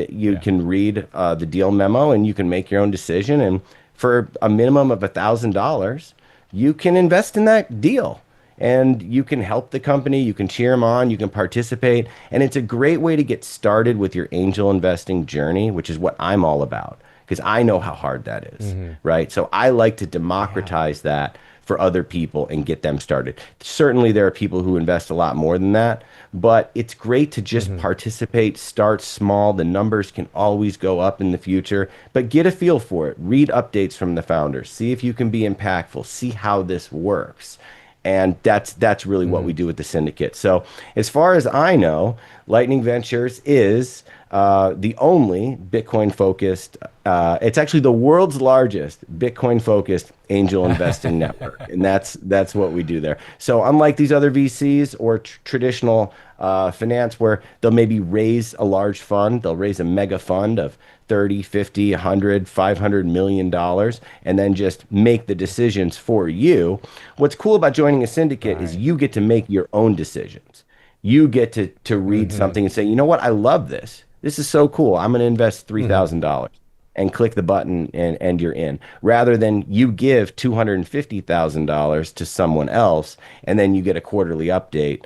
you can read the deal memo and you can make your own decision. And for a minimum of $1,000, you can invest in that deal. And you can help the company, you can cheer them on, you can participate. And it's a great way to get started with your angel investing journey, which is what I'm all about, because I know how hard that is, right? So I like to democratize that for other people and get them started. Certainly there are people who invest a lot more than that, but it's great to just participate, start small. The numbers can always go up in the future, but get a feel for it. Read updates from the founders, see if you can be impactful, see how this works. And that's really what we do with the syndicate. So as far as I know, Lightning Ventures is the only Bitcoin-focused, it's actually the world's largest Bitcoin-focused angel investing network. And that's what we do there. So unlike these other VCs or traditional finance where they'll maybe raise a large fund, they'll raise a mega fund of 30, 50, 100, 500 million dollars and then just make the decisions for you. What's cool about joining a syndicate is Right. you get to make your own decisions. You get to read Mm-hmm. something and say, you know what, I love this. This is so cool. I'm going to invest $3,000 and click the button and you're in. Rather than you give $250,000 to someone else and then you get a quarterly update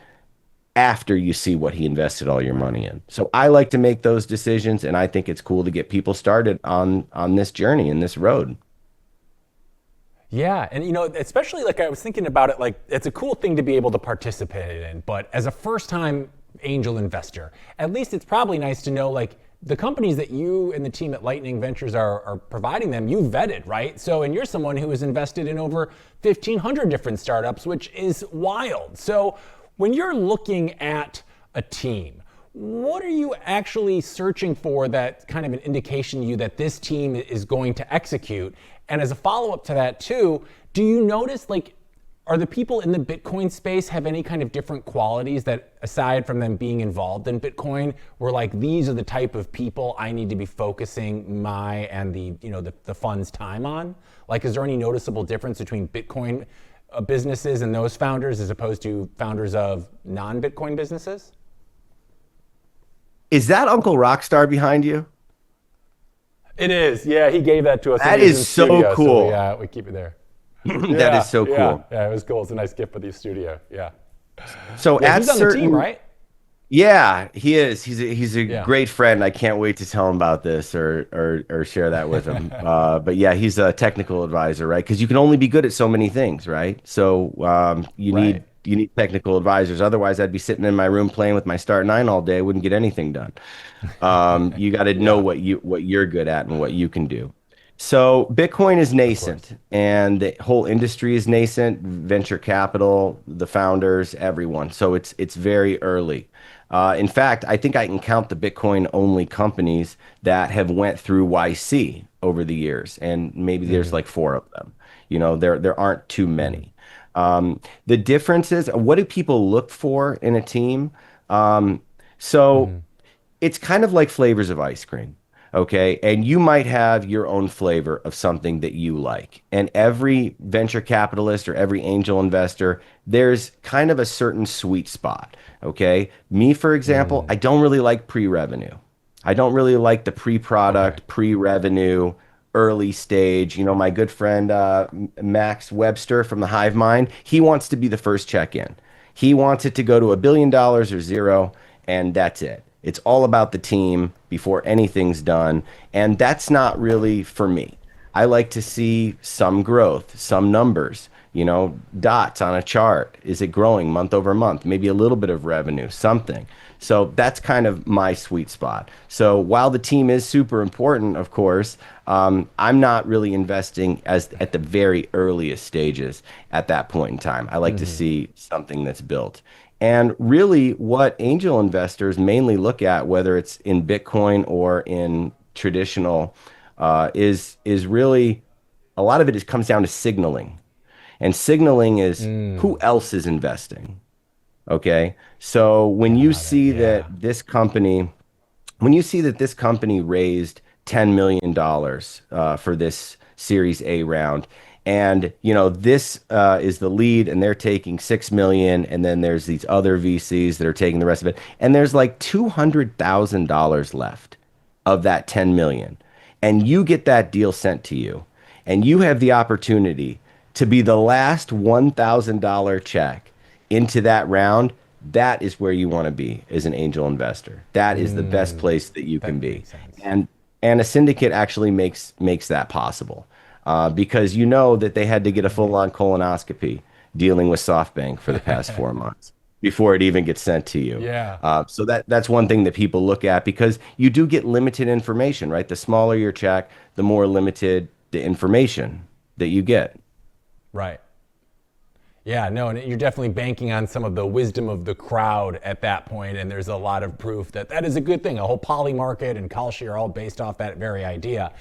after you see what he invested all your Right. money in. So I like to make those decisions, and I think it's cool to get people started on this journey and this road. Yeah, and especially like I was thinking about it, like it's a cool thing to be able to participate in, but as a first-time angel investor, at least it's probably nice to know like the companies that you and the team at Lightning Ventures are providing them, you vetted, right? So, and you're someone who has invested in over 1,500 different startups, which is wild. So, when you're looking at a team, what are you actually searching for that kind of an indication to you that this team is going to execute? And as a follow-up to that too, do you notice like, are the people in the Bitcoin space have any kind of different qualities that aside from them being involved in Bitcoin, were like, these are the type of people I need to be focusing my and the fund's time on? Like, is there any noticeable difference between Bitcoin businesses and those founders as opposed to founders of non-Bitcoin businesses? Is that Uncle Rockstar behind you? It is. Yeah, he gave that to us. That When he was is in so studio, cool. So we keep it there. That is so cool. Yeah, it was cool. It's a nice gift for the studio. Yeah. So Yeah, at he's on the team, right? Yeah, he is. He's a Yeah. great friend. I can't wait to tell him about this or share that with him. But yeah, he's a technical advisor, right? Because you can only be good at so many things, right? So Right. you need technical advisors. Otherwise, I'd be sitting in my room playing with my Start 9 all day. Wouldn't get anything done. You got to know Yeah, what you're good at and what you can do. So Bitcoin is of course. nascent, and the whole industry is nascent. Venture capital, the founders, everyone. So it's very early. In fact, I think I can count the Bitcoin only companies that have went through YC over the years, and maybe there's like four of them. There aren't too many. The difference is, what do people look for in a team? So it's kind of like flavors of ice cream. Okay. And you might have your own flavor of something that you like. And every venture capitalist or every angel investor, there's kind of a certain sweet spot. Okay. Me, for example, I don't really like pre-revenue. I don't really like the Okay. pre-product, pre-revenue, early stage. My good friend Max Webster from the Hive Mind, he wants to be the first check-in. He wants it to go to $1 billion or zero, and that's it. It's all about the team before anything's done, and that's not really for me. I like to see some growth, some numbers, dots on a chart. Is it growing month over month? Maybe a little bit of revenue, something. So that's kind of my sweet spot. So while the team is super important, of course, I'm not really investing as at the very earliest stages at that point in time. I like to see something that's built. And really, what angel investors mainly look at, whether it's in Bitcoin or in traditional, is really a lot of it comes down to signaling. And signaling is who else is investing. Okay. So Got it. Yeah. when you see that this company raised $10 million for this Series A round, and this is the lead, and they're taking 6 million, and then there's these other VCs that are taking the rest of it, and there's like $200,000 left of that 10 million, and you get that deal sent to you, and you have the opportunity to be the last $1,000 check into that round. That is where you want to be as an angel investor. That is the best place that you can That be. makes sense. And a syndicate actually makes that possible because you know that they had to get a full-on colonoscopy dealing with SoftBank for the past 4 months before it even gets sent to you. Yeah. So that's one thing that people look at because you do get limited information, right? The smaller your check, the more limited the information that you get. Right. Yeah, no, and you're definitely banking on some of the wisdom of the crowd at that point, and there's a lot of proof that that is a good thing. A whole poly market and Kalshi are all based off that very idea.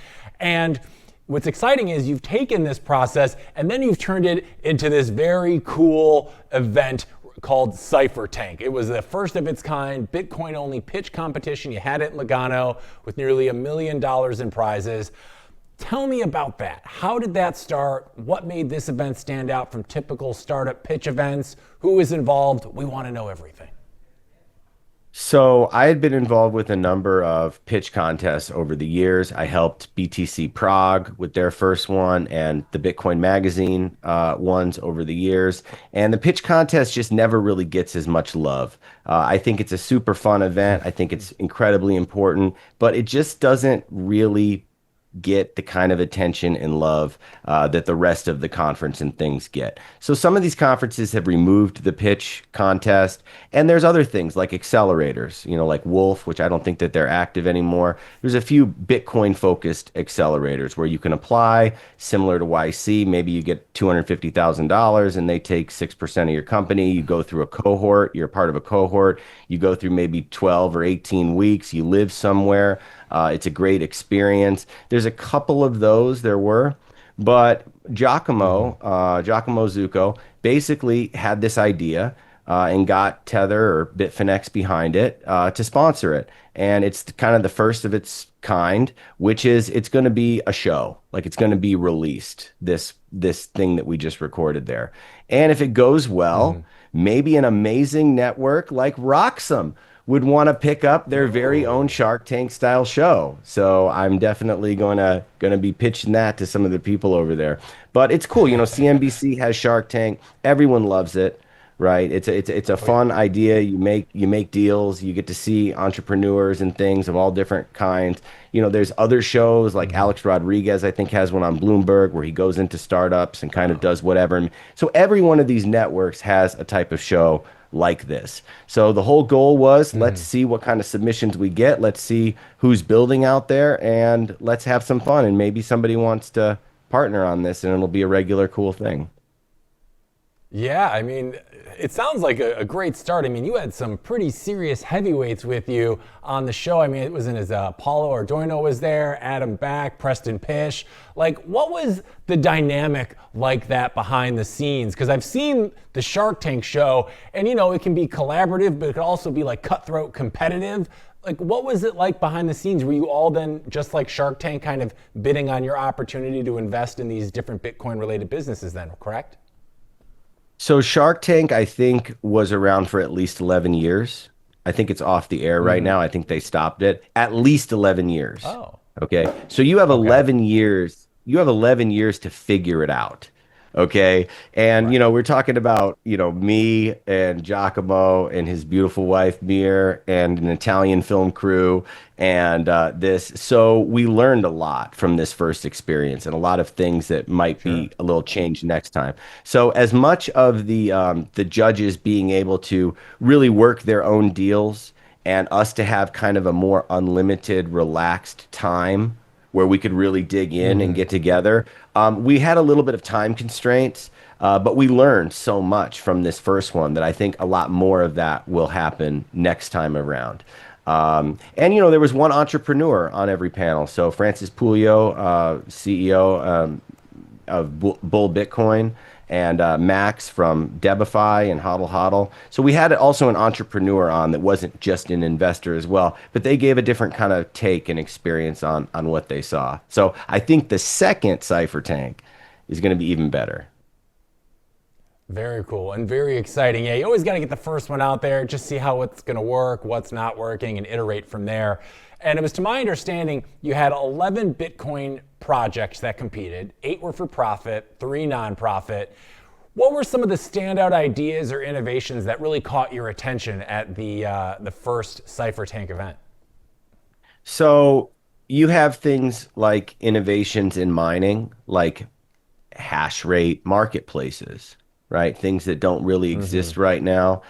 And what's exciting is you've taken this process and then you've turned it into this very cool event called Cypher Tank. It was the first of its kind Bitcoin only pitch competition. You had it in Lugano with nearly $1 million in prizes. Tell me about that. How did that start? What made this event stand out from typical startup pitch events? Who was involved? We want to know everything. So I had been involved with a number of pitch contests over the years. I helped BTC Prague with their first one and the Bitcoin Magazine ones over the years. And the pitch contest just never really gets as much love. I think it's a super fun event. I think it's incredibly important, but it just doesn't really get the kind of attention and love that the rest of the conference and things get. So some of these conferences have removed the pitch contest, and there's other things like accelerators, like Wolf, which I don't think that they're active anymore. There's a few Bitcoin focused accelerators where you can apply similar to YC. Maybe you get $250,000 and they take 6% of your company. You go through a cohort, you're part of a cohort, you go through maybe 12 or 18 weeks, you live somewhere. It's a great experience. There's a couple of those there were, but Giacomo Zucco basically had this idea and got Tether or Bitfinex behind it to sponsor it. And it's kind of the first of its kind, which is it's going to be a show, like it's going to be released, this thing that we just recorded there. And if it goes well, maybe an amazing network like Roxom would want to pick up their very own Shark Tank style show. So I'm definitely gonna be pitching that to some of the people over there. But it's cool, CNBC has Shark Tank. Everyone loves it, right? It's a fun idea. You make deals. You get to see entrepreneurs and things of all different kinds. There's other shows like Alex Rodriguez, I think, has one on Bloomberg where he goes into startups and kind of does whatever. And so every one of these networks has a type of show like this. So the whole goal was let's see what kind of submissions we get. Let's see who's building out there and let's have some fun. And maybe somebody wants to partner on this and it'll be a regular cool thing. Yeah, I mean, it sounds like a great start. I mean, you had some pretty serious heavyweights with you on the show. I mean, it was in his Paulo Ardoino was there, Adam Back, Preston Pish. Like, what was the dynamic like that behind the scenes? Because I've seen the Shark Tank show, and it can be collaborative, but it could also be like cutthroat competitive. Like, what was it like behind the scenes? Were you all then, just like Shark Tank, kind of bidding on your opportunity to invest in these different Bitcoin-related businesses then, correct? So Shark Tank, I think, was around for at least 11 years. I think it's off the air right now. I think they stopped it. At least 11 years. Oh. Okay. So you have 11 years. You have 11 years to figure it out. Okay. And, we're talking about, me and Giacomo and his beautiful wife, Mir, and an Italian film crew and this. So we learned a lot from this first experience and a lot of things that might be a little changed next time. So as much of the judges being able to really work their own deals and us to have kind of a more unlimited, relaxed time where we could really dig in and get together. We had a little bit of time constraints, but we learned so much from this first one that I think a lot more of that will happen next time around. And, there was one entrepreneur on every panel. So Francis Pouliot, CEO of Bull Bitcoin, and Max from Debify and Hodl Hodl. So we had also an entrepreneur on that wasn't just an investor as well, but they gave a different kind of take and experience on what they saw. So I think the second Cypher Tank is going to be even better. Very cool and very exciting. Yeah, you always got to get the first one out there, just see how it's going to work, what's not working, and iterate from there. And it was to my understanding, you had 11 Bitcoin projects that competed. 8 were for profit, 3 nonprofit. What were some of the standout ideas or innovations that really caught your attention at the first Cypher Tank event? So you have things like innovations in mining, like hash rate marketplaces, right? Things that don't really exist right now.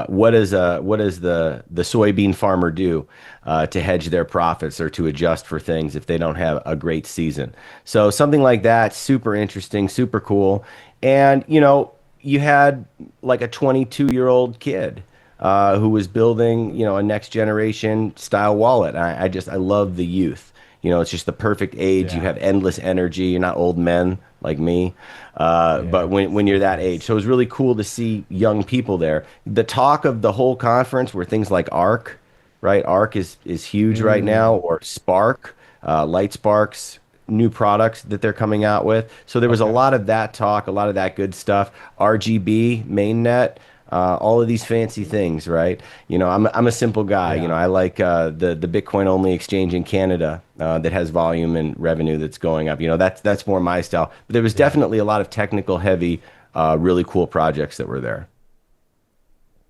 What does the soybean farmer do to hedge their profits or to adjust for things if they don't have a great season? So something like that, super interesting, super cool. And you had like a 22-year-old kid who was building a next generation style wallet. I love the youth. It's just the perfect age. You have endless energy. You're not old men like me. But when you're that age, so it was really cool to see young people there. The talk of the whole conference were things like Arc, right? Arc is huge right now, or Spark, Light Sparks, new products that they're coming out with. So there was a lot of that talk, a lot of that good stuff. RGB, mainnet, all of these fancy things, right? You know, I'm a simple guy. You know, I like the Bitcoin only exchange in Canada that has volume and revenue that's going up. You know, that's more my style. But there was definitely a lot of technical heavy, really cool projects that were there.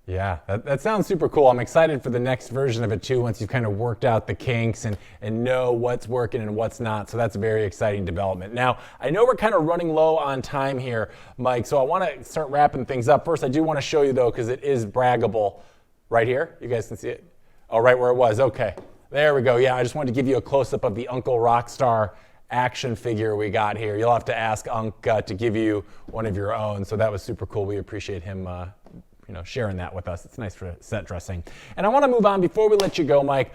Yeah, that sounds super cool. I'm excited for the next version of it too, once you've kind of worked out the kinks and know what's working and what's not. So that's a very exciting development. Now, I know we're kind of running low on time here, Mike, so I want to start wrapping things up. First, I do want to show you though, because it is braggable right here. You guys can see it? Oh, right where it was. Okay, there we go. Yeah, I just wanted to give you a close-up of the Uncle Rockstar action figure we got here. You'll have to ask Unc to give you one of your own. So that was super cool. We appreciate him sharing that with us. It's nice for set dressing. And I want to move on before we let you go, Mike,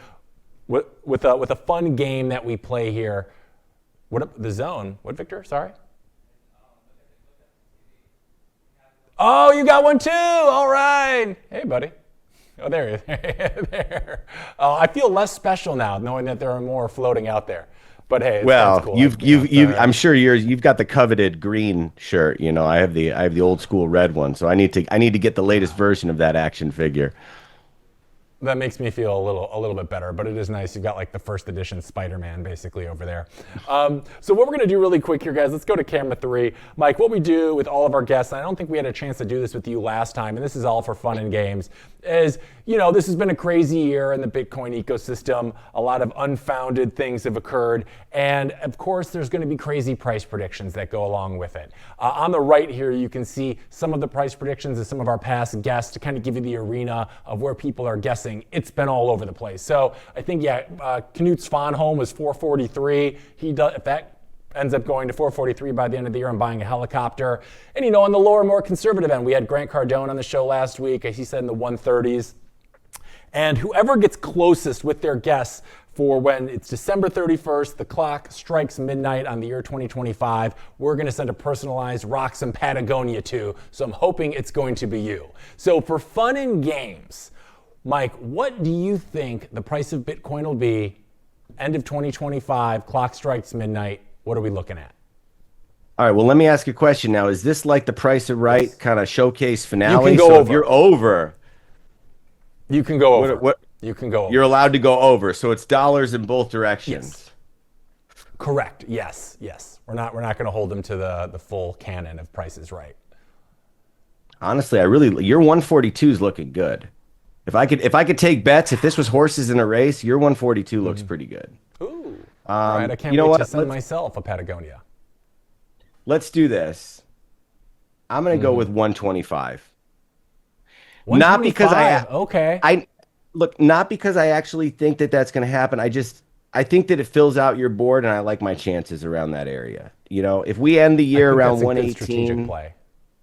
with a fun game that we play here. The zone? What, Victor? Sorry. Oh, you got one too. All right. Hey, buddy. Oh, there he is. There. Oh, I feel less special now knowing that there are more floating out there. But hey, well, cool. I'm sure you've got the coveted green shirt. You know, I have the old school red one, so I need to get the latest version of that action figure. That makes me feel a little bit better, but it is nice. You've got like the first edition Spider-Man basically over there. So what we're gonna do really quick here, guys, let's go to camera 3. Mike, what we do with all of our guests, and I don't think we had a chance to do this with you last time, and this is all for fun and games, is, this has been a crazy year in the Bitcoin ecosystem. A lot of unfounded things have occurred, and of course, there's gonna be crazy price predictions that go along with it. On the right here, you can see some of the price predictions of some of our past guests to kind of give you the arena of where people are guessing. It's been all over the place. So I think, Knut Svanholm was 443. If that ends up going to 443 by the end of the year, I'm buying a helicopter. And, on the lower, more conservative end, we had Grant Cardone on the show last week. He said in the 130s. And whoever gets closest with their guess for when it's December 31st, the clock strikes midnight on the year 2025, we're going to send a personalized Roxom Patagonia to. So I'm hoping it's going to be you. So for fun and games, Mike, what do you think the price of Bitcoin will be end of 2025, clock strikes midnight? What are we looking at? All right, well, let me ask you a question now. Is this like the Price of Right kind of showcase finale? You can go over. If you're over. You can go over. You can go over. You're allowed to go over, so it's dollars in both directions. Yes. Correct. Yes. We're not going to hold them to the full canon of Prices Right. Honestly, your 142 is looking good. If I could take bets, if this was horses in a race, your 142 looks pretty good. Ooh. All right, I can't wait to send myself a Patagonia. Let's do this. I'm going to go with 125. 125. Not because okay. Not because I actually think that that's going to happen. I think that it fills out your board, and I like my chances around that area. If we end the year around 118, play.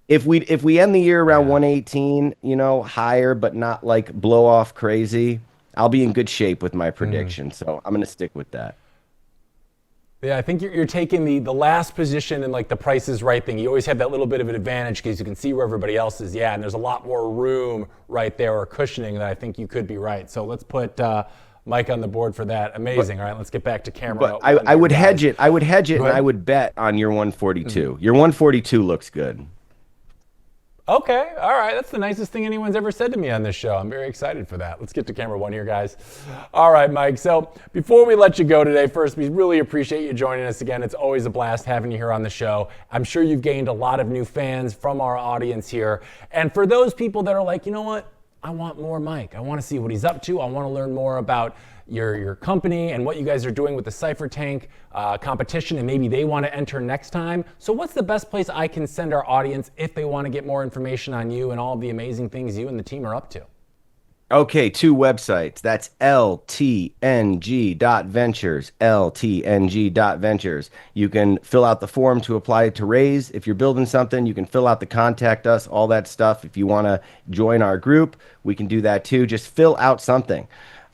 If we end the year around 118, higher but not like blow off crazy, I'll be in good shape with my prediction. So I'm going to stick with that. Yeah, I think you're taking the last position in like the Price is Right thing. You always have that little bit of an advantage because you can see where everybody else is. Yeah, and there's a lot more room right there or cushioning that I think you could be right. So let's put Mike on the board for that. Amazing. All right, let's get back to camera. But I would hedge it. I would hedge it, and I would bet on your 142. Your 142 looks good. Okay, all right. That's the nicest thing anyone's ever said to me on this show. I'm very excited for that. Let's get to camera 1 here, guys. All right, Mike. So before we let you go today, first, we really appreciate you joining us again. It's always a blast having you here on the show. I'm sure you've gained a lot of new fans from our audience here. And for those people that are like, you know what? I want more Mike. I want to see what he's up to. I want to learn more about your company and what you guys are doing with the Cypher Tank competition, and maybe they want to enter next time. So what's the best place I can send our audience if they want to get more information on you and all of the amazing things you and the team are up to? Okay, 2 websites. That's ltng.ventures, ltng.ventures. You can fill out the form to apply to raise. If you're building something, you can fill out the contact us, all that stuff. If you want to join our group, we can do that too. Just fill out something.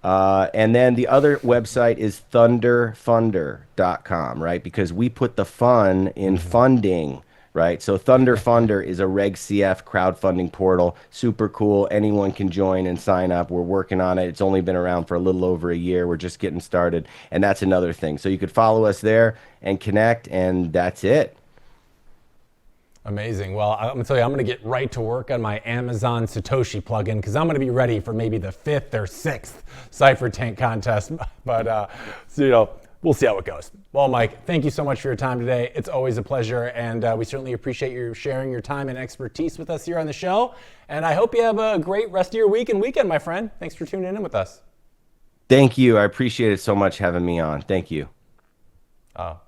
And then the other website is thunderfunder.com, right? Because we put the fun in funding, right? So Thunder Funder is a Reg CF crowdfunding portal. Super cool. Anyone can join and sign up. We're working on it. It's only been around for a little over a year. We're just getting started. And that's another thing. So you could follow us there and connect, and that's it. Amazing. Well, I'm gonna tell you, I'm gonna get right to work on my Amazon Satoshi plugin because I'm gonna be ready for maybe the 5th or 6th Cypher Tank contest. But so, we'll see how it goes. Well, Mike, thank you so much for your time today. It's always a pleasure, and we certainly appreciate you sharing your time and expertise with us here on the show. And I hope you have a great rest of your week and weekend, my friend. Thanks for tuning in with us. Thank you. I appreciate it so much having me on. Thank you.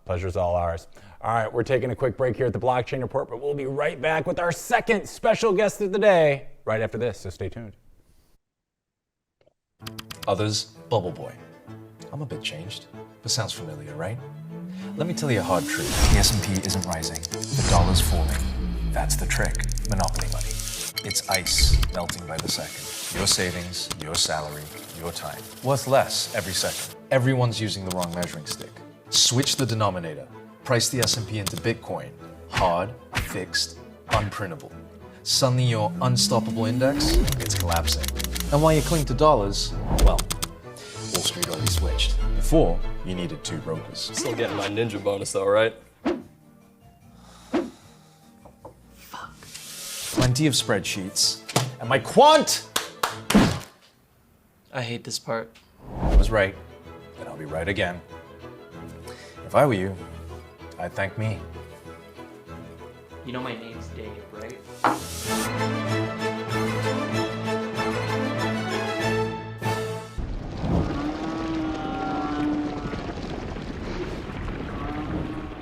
Pleasure's all ours. All right, we're taking a quick break here at the Blockchain Report, but we'll be right back with our second special guest of the day right after this, so stay tuned. Others, Bubble Boy. I'm a bit changed, but sounds familiar, right? Let me tell you a hard truth. The S&P isn't rising, the dollar's falling. That's the trick, monopoly money. It's ice melting by the second. Your savings, your salary, your time. Worth less every second. Everyone's using the wrong measuring stick. Switch the denominator. Price the S&P into Bitcoin. Hard, fixed, unprintable. Suddenly your unstoppable index, it's collapsing. And while you cling to dollars, well, Wall Street already switched. Before, you needed 2 brokers. Still getting my ninja bonus though, right? Fuck. Plenty of spreadsheets. And my quant! I hate this part. I was right, and I'll be right again. If I were you, I'd thank me. You know my name's Dave, right?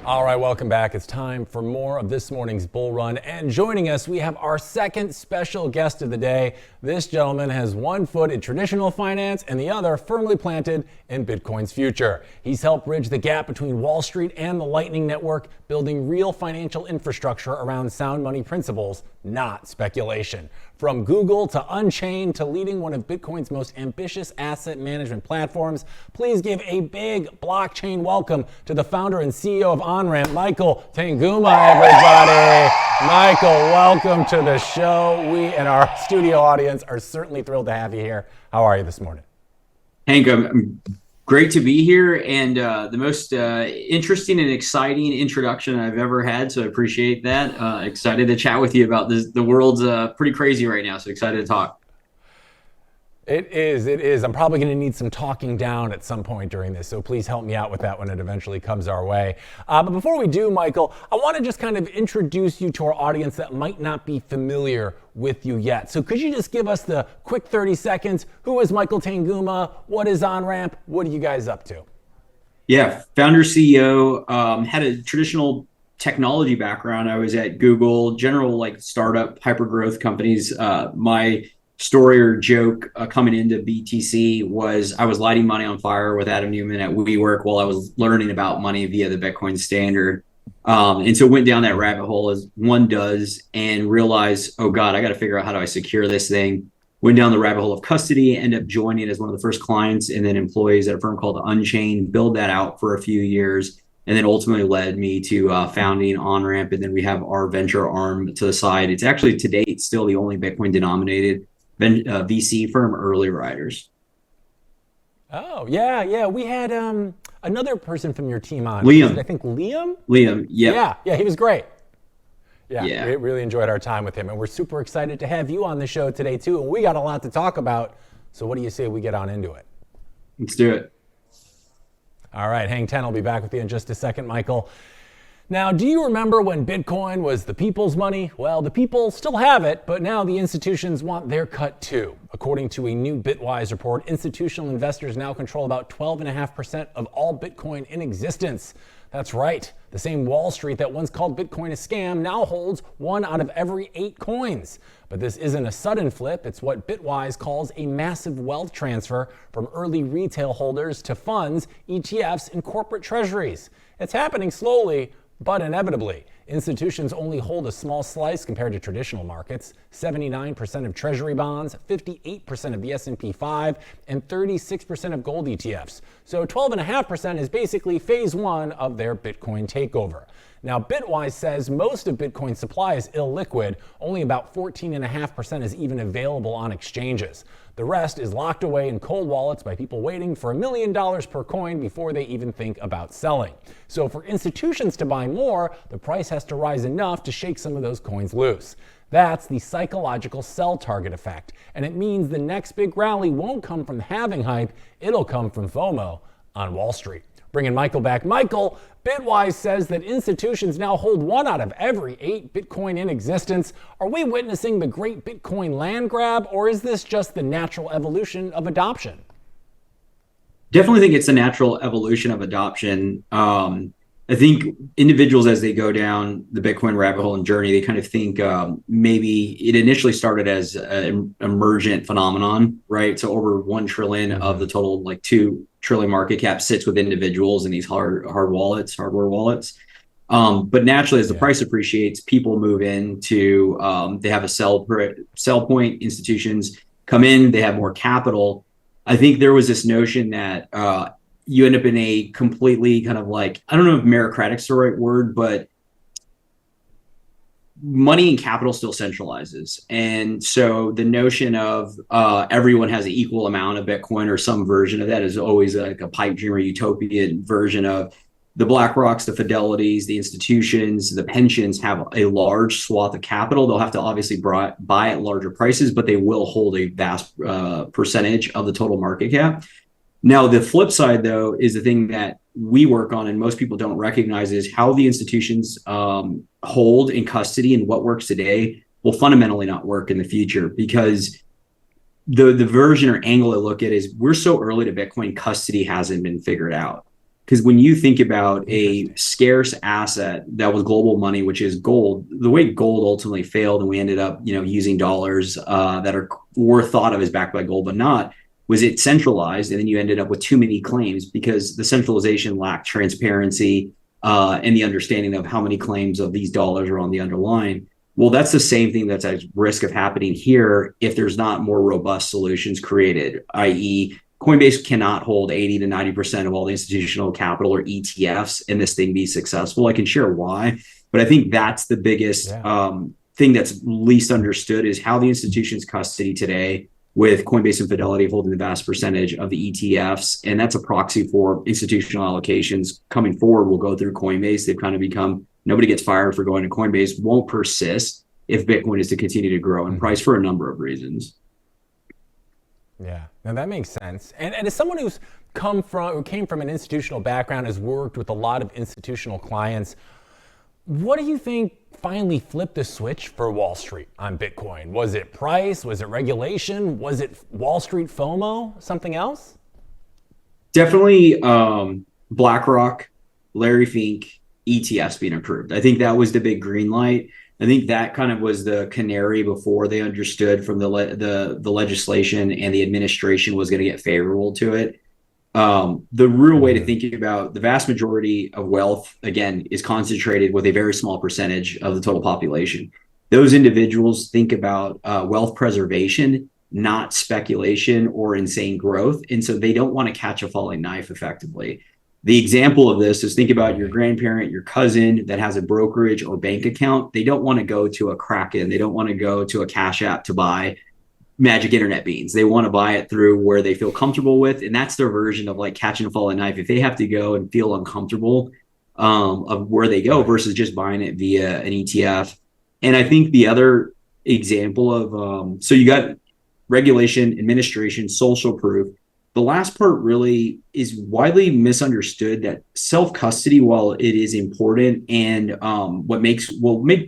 All right, welcome back. It's time for more of this morning's Bull Run. And joining us, we have our second special guest of the day. This gentleman has one foot in traditional finance and the other firmly planted in Bitcoin's future. He's helped bridge the gap between Wall Street and the Lightning Network, building real financial infrastructure around sound money principles, not speculation. From Google to Unchained to leading one of Bitcoin's most ambitious asset management platforms, please give a big blockchain welcome to the founder and CEO of Onramp, Michael Tanguma, everybody. Michael, welcome to the show. We and our studio audience are certainly thrilled to have you here. How are you this morning? Hank, I'm great to be here, and the most interesting and exciting introduction I've ever had, so I appreciate that. Excited to chat with you about this. The world's pretty crazy right now, so excited to talk. It is. I'm probably going to need some talking down at some point during this, so please help me out with that when it eventually comes our way. But before we do, Michael, I want to just kind of introduce you to our audience that might not be familiar with you yet. So could you just give us the quick 30 seconds? Who is Michael Tanguma? What is Onramp? What are you guys up to? Yeah, founder, CEO, had a traditional technology background. I was at Google, general like startup hyper-growth companies. My story or joke coming into BTC was I was lighting money on fire with Adam Newman at WeWork while I was learning about money via the Bitcoin standard. And so went down that rabbit hole as one does and realized, oh God, I got to figure out how do I secure this thing. Went down the rabbit hole of custody, ended up joining as one of the first clients and then employees at a firm called Unchained, build that out for a few years, and then ultimately led me to founding Onramp. And then we have our venture arm to the side. It's actually to date still the only Bitcoin denominated VC firm, Early Riders. Oh, yeah. We had another person from your team on. Liam. I think Liam? Liam, yeah. Yeah, he was great. Yeah, Yeah. we really enjoyed our time with him. And we're super excited to have you on the show today, too. And we got a lot to talk about. So what do you say we get on into it? Let's do it. All right, hang 10. I'll be back with you in just a second, Michael. Now, do you remember when Bitcoin was the people's money? Well, the people still have it, but now the institutions want their cut too. According to a new Bitwise report, institutional investors now control about 12.5% of all Bitcoin in existence. That's right. The same Wall Street that once called Bitcoin a scam now holds 1 out of every 8 coins. But this isn't a sudden flip. It's what Bitwise calls a massive wealth transfer from early retail holders to funds, ETFs, and corporate treasuries. It's happening slowly, but inevitably. Institutions only hold a small slice compared to traditional markets. 79% of treasury bonds, 58% of the S&P 5, and 36% of gold ETFs. So 12.5% is basically phase one of their Bitcoin takeover. Now, Bitwise says most of Bitcoin's supply is illiquid. Only about 14.5% is even available on exchanges. The rest is locked away in cold wallets by people waiting for $1 million per coin before they even think about selling. So for institutions to buy more, the price has to rise enough to shake some of those coins loose. That's the psychological sell target effect. And it means the next big rally won't come from halving hype, it'll come from FOMO on Wall Street. Bringing Michael back. Michael, Bitwise says that institutions now hold 1 out of every 8 Bitcoin in existence. Are we witnessing the great Bitcoin land grab, or is this just the natural evolution of adoption? Definitely think it's a natural evolution of adoption. I think individuals, as they go down the Bitcoin rabbit hole and journey, they kind of think maybe it initially started as an emergent phenomenon, right? So over 1 trillion of the total, like 2 trillion market cap sits with individuals in these hardware wallets. But naturally, as the price appreciates, people move into, they have a sell point, institutions come in, they have more capital. I think there was this notion that you end up in a completely kind of like, I don't know if meritocratic's the right word, but money and capital still centralizes. And so the notion of everyone has an equal amount of Bitcoin or some version of that is always like a pipe dream or utopian version of the BlackRocks, the Fidelities, the institutions, the pensions have a large swath of capital. They'll have to obviously buy at larger prices, but they will hold a vast percentage of the total market cap. Now, the flip side, though, is the thing that we work on and most people don't recognize is how the institutions hold in custody and what works today will fundamentally not work in the future, because the version or angle I look at is we're so early to Bitcoin, custody hasn't been figured out. Because when you think about a scarce asset that was global money, which is gold, the way gold ultimately failed and we ended up using dollars that were thought of as backed by gold but not, was it centralized, and then you ended up with too many claims because the centralization lacked transparency and the understanding of how many claims of these dollars are on the underlying. Well, that's the same thing that's at risk of happening here if there's not more robust solutions created, i.e. Coinbase cannot hold 80 to 90% of all the institutional capital or ETFs and this thing be successful. I can share why, but I think that's the biggest thing that's least understood is how the institution's custody today with Coinbase and Fidelity holding the vast percentage of the ETFs. And that's a proxy for institutional allocations coming forward will go through Coinbase. They've kind of become, nobody gets fired for going to Coinbase, won't persist if Bitcoin is to continue to grow in price for a number of reasons. Yeah, now that makes sense. And as someone who came from an institutional background, has worked with a lot of institutional clients, what do you think finally flipped the switch for Wall Street on Bitcoin? Was it price? Was it regulation? Was it Wall Street FOMO? Something else? Definitely BlackRock, Larry Fink, ETFs being approved. I think that was the big green light. I think that kind of was the canary before they understood from the legislation and the administration was going to get favorable to it. The real way to think about the vast majority of wealth, again, is concentrated with a very small percentage of the total population. Those individuals think about wealth preservation, not speculation or insane growth. And so they don't want to catch a falling knife effectively. The example of this is think about your grandparent, your cousin that has a brokerage or bank account. They don't want to go to a Kraken. They don't want to go to a Cash App to buy magic internet beans. They want to buy it through where they feel comfortable with. And that's their version of like catching a falling knife. If they have to go and feel uncomfortable of where they go versus just buying it via an ETF. And I think the other example of, so you got regulation, administration, social proof. The last part really is widely misunderstood that self-custody, while it is important and will make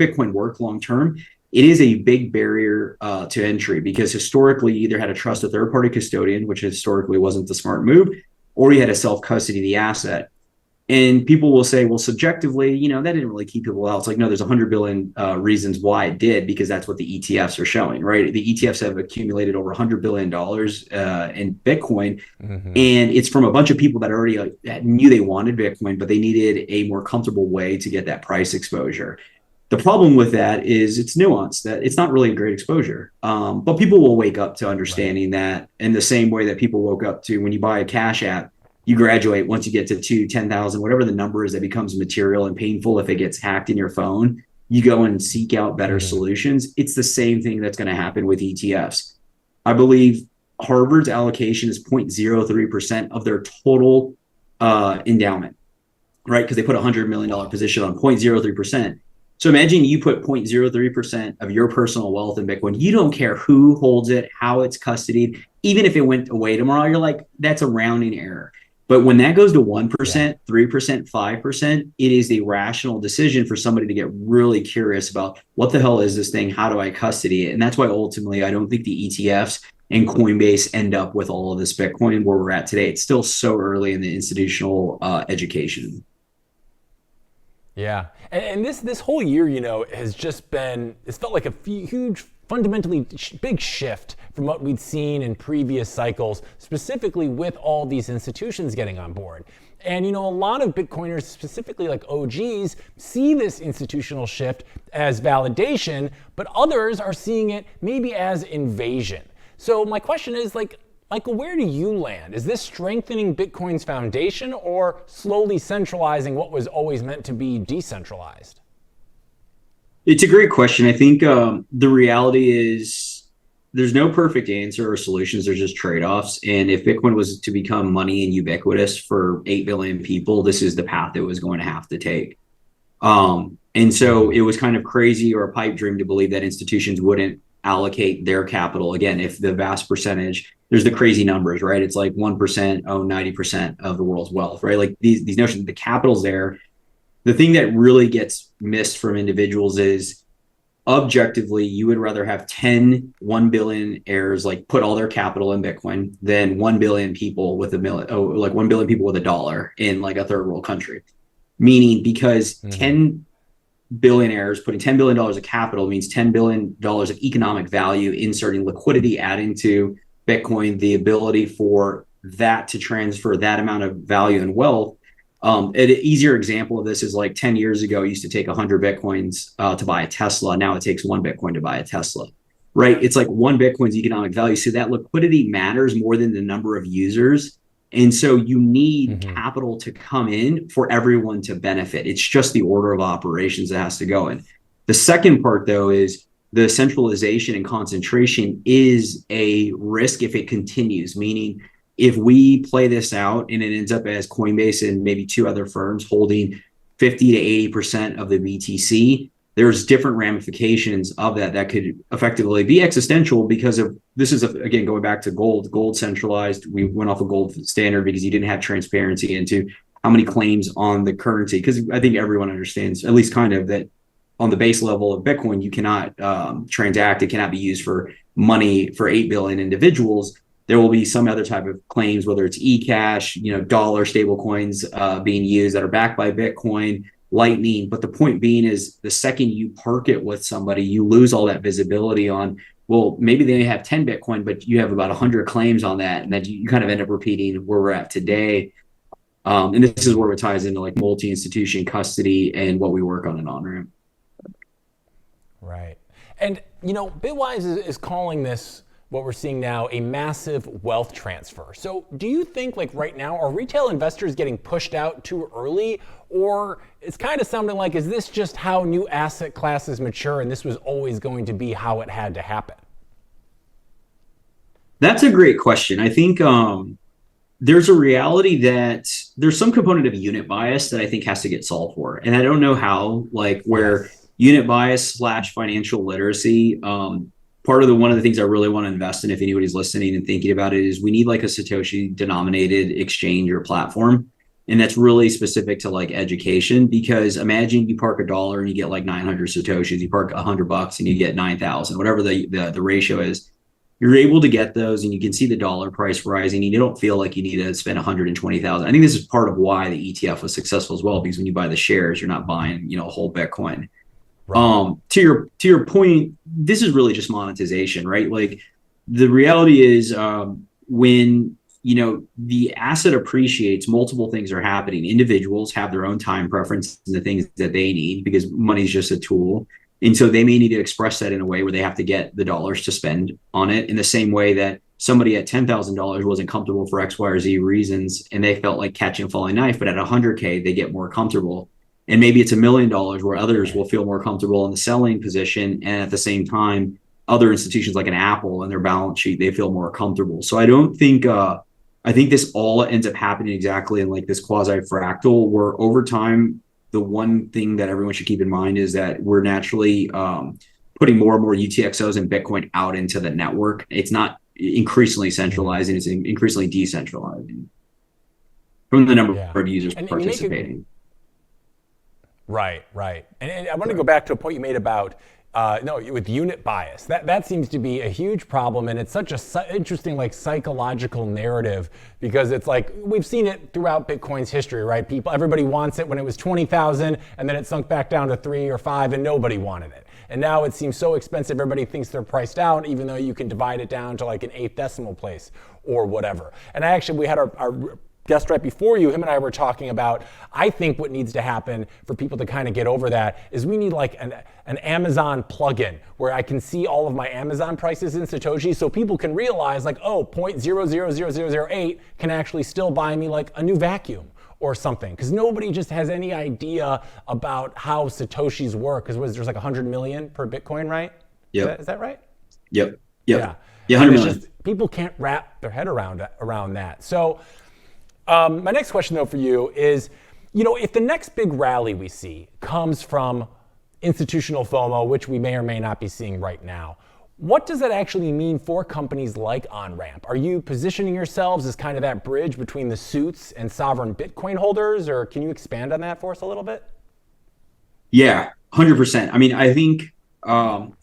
Bitcoin work long-term, it is a big barrier to entry because historically you either had to trust a third-party custodian, which historically wasn't the smart move, or you had to self-custody the asset. And people will say, well, subjectively, that didn't really keep people out. It's like, no, there's 100 billion reasons why it did, because that's what the ETFs are showing, right? The ETFs have accumulated over $100 billion in Bitcoin. And it's from a bunch of people that already knew they wanted Bitcoin, but they needed a more comfortable way to get that price exposure. The problem with that is it's nuanced, that it's not really a great exposure. But people will wake up to understanding that in the same way that people woke up to when you buy a Cash App, you graduate once you get to 10,000, whatever the number is that becomes material and painful if it gets hacked in your phone, you go and seek out better solutions. It's the same thing that's going to happen with ETFs. I believe Harvard's allocation is 0.03% of their total endowment, right? Because they put a $100 million position on 0.03%. So imagine you put 0.03% of your personal wealth in Bitcoin. You don't care who holds it, how it's custodied. Even if it went away tomorrow, you're like, that's a rounding error. But when that goes to 1%, 3%, 5%, it is a rational decision for somebody to get really curious about what the hell is this thing? How do I custody it? And that's why ultimately I don't think the ETFs and Coinbase end up with all of this Bitcoin where we're at today. It's still so early in the institutional education. Yeah. And this whole year, has just been, it's felt like a huge, fundamentally big shift from what we'd seen in previous cycles, specifically with all these institutions getting on board. And, a lot of Bitcoiners, specifically like OGs, see this institutional shift as validation, but others are seeing it maybe as invasion. So my question is, Michael, where do you land? Is this strengthening Bitcoin's foundation or slowly centralizing what was always meant to be decentralized? It's a great question. I think the reality is there's no perfect answer or solutions. There's just trade-offs. And if Bitcoin was to become money and ubiquitous for 8 billion people, this is the path it was going to have to take. And so it was kind of crazy or a pipe dream to believe that institutions wouldn't allocate their capital. Again, if the vast percentage, there's the crazy numbers, right? It's like 1% own 90% of the world's wealth, right? Like these notions, the capital's there. The thing that really gets missed from individuals is objectively, you would rather have 1 billion heirs like put all their capital in Bitcoin than 1 billion people with 1 billion people with $1 in like a third world country. Meaning because 10 billionaires putting $10 billion of capital means $10 billion of economic value, inserting liquidity, adding to Bitcoin, the ability for that to transfer that amount of value and wealth. An easier example of this is like 10 years ago, it used to take 100 Bitcoins to buy a Tesla. Now it takes 1 Bitcoin to buy a Tesla, right? It's like 1 Bitcoin's economic value. So that liquidity matters more than the number of users. And so you need capital to come in for everyone to benefit. It's just the order of operations that has to go in. The second part, though, is the centralization and concentration is a risk if it continues, meaning if we play this out and it ends up as Coinbase and maybe 2 other firms holding 50 to 80% of the BTC, there's different ramifications of that could effectively be existential because of this is, again, going back to gold centralized. We went off a gold standard because you didn't have transparency into how many claims on the currency. Because I think everyone understands, at least kind of, that on the base level of Bitcoin, you cannot transact. It cannot be used for money for 8 billion individuals. There will be some other type of claims, whether it's eCash, dollar stable coins being used that are backed by Bitcoin, Lightning. But the point being is the second you park it with somebody, you lose all that visibility on, well, maybe they have 10 Bitcoin, but you have about 100 claims on that. And then you kind of end up repeating where we're at today. And this is where it ties into like multi-institution custody and what we work on in Onramp. Right. And, Bitwise is calling this, what we're seeing now, a massive wealth transfer. So do you think right now, are retail investors getting pushed out too early? Or it's kind of sounding like, is this just how new asset classes mature and this was always going to be how it had to happen? That's a great question. I think there's a reality that there's some component of unit bias that I think has to get solved for. And I don't know how, where unit bias / financial literacy, one of the things I really want to invest in, if anybody's listening and thinking about it, is we need a Satoshi denominated exchange or platform. And that's really specific to education, because imagine you park $1 and you get 900 Satoshis, you park $100 and you get 9,000, whatever the ratio is. You're able to get those and you can see the dollar price rising and you don't feel like you need to spend 120,000. I think this is part of why the ETF was successful as well, because when you buy the shares, you're not buying, a whole Bitcoin. Right. To your point, this is really just monetization, right? The reality is when the asset appreciates, multiple things are happening. Individuals have their own time preference and the things that they need because money is just a tool. And so they may need to express that in a way where they have to get the dollars to spend on it, in the same way that somebody at $10,000 wasn't comfortable for X, Y, or Z reasons, and they felt like catching a falling knife, but at 100K, they get more comfortable. And maybe it's $1 million where others will feel more comfortable in the selling position. And at the same time, other institutions like an Apple and their balance sheet, they feel more comfortable. So I think this all ends up happening exactly in like this quasi fractal, where over time, the one thing that everyone should keep in mind is that we're naturally putting more and more UTXOs and Bitcoin out into the network. It's not increasingly centralizing, it's increasingly decentralizing from the number of users participating. Right. And I want to go back to a point you made about with unit bias. That seems to be a huge problem, and it's such a interesting like psychological narrative, because it's like we've seen it throughout Bitcoin's history, right? Everybody wants it when it was 20,000, and then it sunk back down to 3 or 5, and nobody wanted it. And now it seems so expensive, everybody thinks they're priced out, even though you can divide it down to like an 8th decimal place or whatever. And we had our guest right before you, him and I were talking about, I think what needs to happen for people to kind of get over that is we need like an Amazon plugin where I can see all of my Amazon prices in Satoshi, so people can realize like, oh, 0.000008 can actually still buy me like a new vacuum or something, because nobody just has any idea about how Satoshis work, because there's like 100 million per Bitcoin, right? Yep. Is that right? Yep. Yeah, 100 million. People can't wrap their head around that. So my next question, though, for you is, if the next big rally we see comes from institutional FOMO, which we may or may not be seeing right now, what does that actually mean for companies like Onramp? Are you positioning yourselves as kind of that bridge between the suits and sovereign Bitcoin holders, or can you expand on that for us a little bit? Yeah, 100%. I mean, I think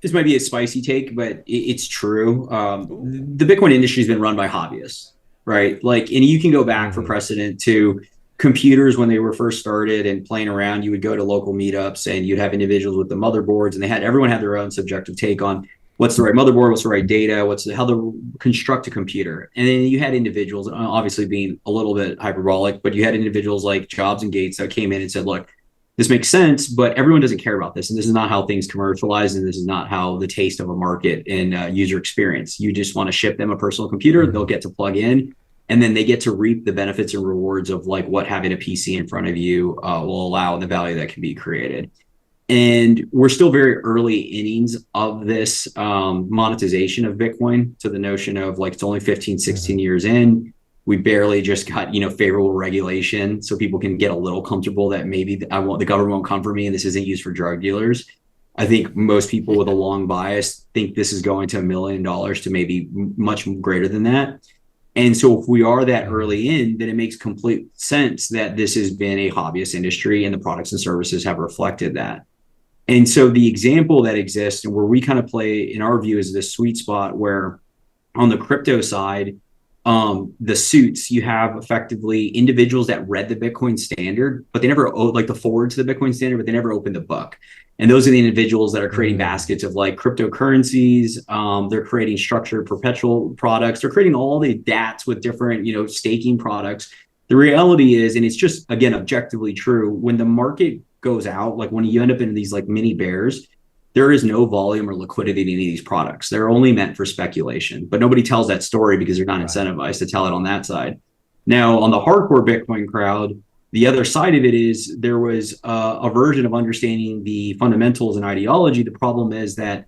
this might be a spicy take, but it's true. The Bitcoin industry has been run by hobbyists. Right. Like, and you can go back for precedent to computers when they were first started and playing around. You would go to local meetups and you'd have individuals with the motherboards, and everyone had their own subjective take on what's the right motherboard, what's the right data, how to construct a computer. And then you had individuals, obviously being a little bit hyperbolic, but you had individuals like Jobs and Gates that came in and said, look, this makes sense, but everyone doesn't care about this. And this is not how things commercialize. And this is not how the taste of a market and user experience. You just want to ship them a personal computer. They'll get to plug in, and then they get to reap the benefits and rewards of like what having a PC in front of you will allow, and the value that can be created. And we're still very early innings of this monetization of Bitcoin, to the notion of like, it's only 15, 16 years in. We barely just got, favorable regulation, so people can get a little comfortable that maybe the government won't come for me and this isn't used for drug dealers. I think most people with a long bias think this is going to $1 million to maybe much greater than that. And so if we are that early in, then it makes complete sense that this has been a hobbyist industry, and the products and services have reflected that. And so the example that exists, and where we kind of play, in our view, is this sweet spot where on the crypto side, the suits, you have effectively individuals that read the Bitcoin standard, but they never like the forward to the Bitcoin standard, but they never opened the book. And those are the individuals that are creating baskets of like cryptocurrencies. They're creating structured perpetual products. They're creating all the DATs with different, staking products. The reality is, and it's just, again, objectively true, when the market goes out, like when you end up in these like mini bears, there is no volume or liquidity in any of these products. They're only meant for speculation, but nobody tells that story because they're not incentivized to tell it on that side. Now, on the hardcore Bitcoin crowd, the other side of it is there was a version of understanding the fundamentals and ideology. The problem is that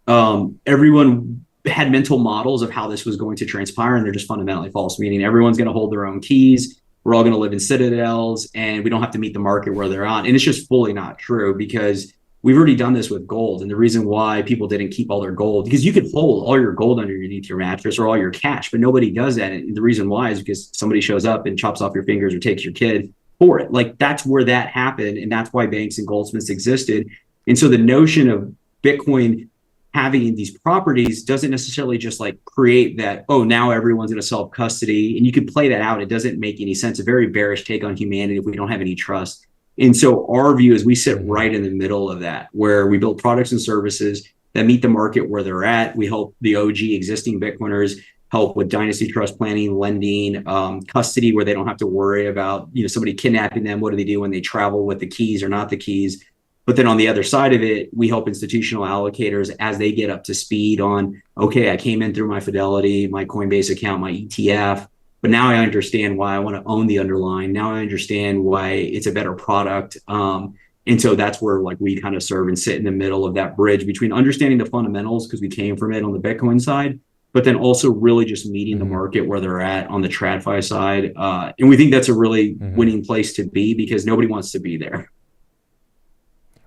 everyone had mental models of how this was going to transpire, and they're just fundamentally false, meaning everyone's going to hold their own keys. We're all going to live in citadels, and we don't have to meet the market where they're on. And it's just fully not true, because we've already done this with gold. And the reason why people didn't keep all their gold, because you could hold all your gold underneath your mattress or all your cash, but nobody does that. And the reason why is because somebody shows up and chops off your fingers or takes your kid for it. Like, that's where that happened. And that's why banks and goldsmiths existed. And so the notion of Bitcoin having these properties doesn't necessarily just like create that, oh, now everyone's going to self-custody. And you can play that out. It doesn't make any sense. A very bearish take on humanity if we don't have any trust. And so our view is we sit right in the middle of that, where we build products and services that meet the market where they're at. We help the OG existing Bitcoiners help with dynasty trust planning, lending, custody, where they don't have to worry about, somebody kidnapping them. What do they do when they travel with the keys or not the keys? But then on the other side of it, we help institutional allocators as they get up to speed on, okay, I came in through my Fidelity, my Coinbase account, my ETF, but now I understand why I want to own the underlying. Now I understand why it's a better product. And so that's where like we kind of serve and sit in the middle of that bridge between understanding the fundamentals, because we came from it on the Bitcoin side, but then also really just meeting the market where they're at on the TradFi side. And we think that's a really winning place to be, because nobody wants to be there.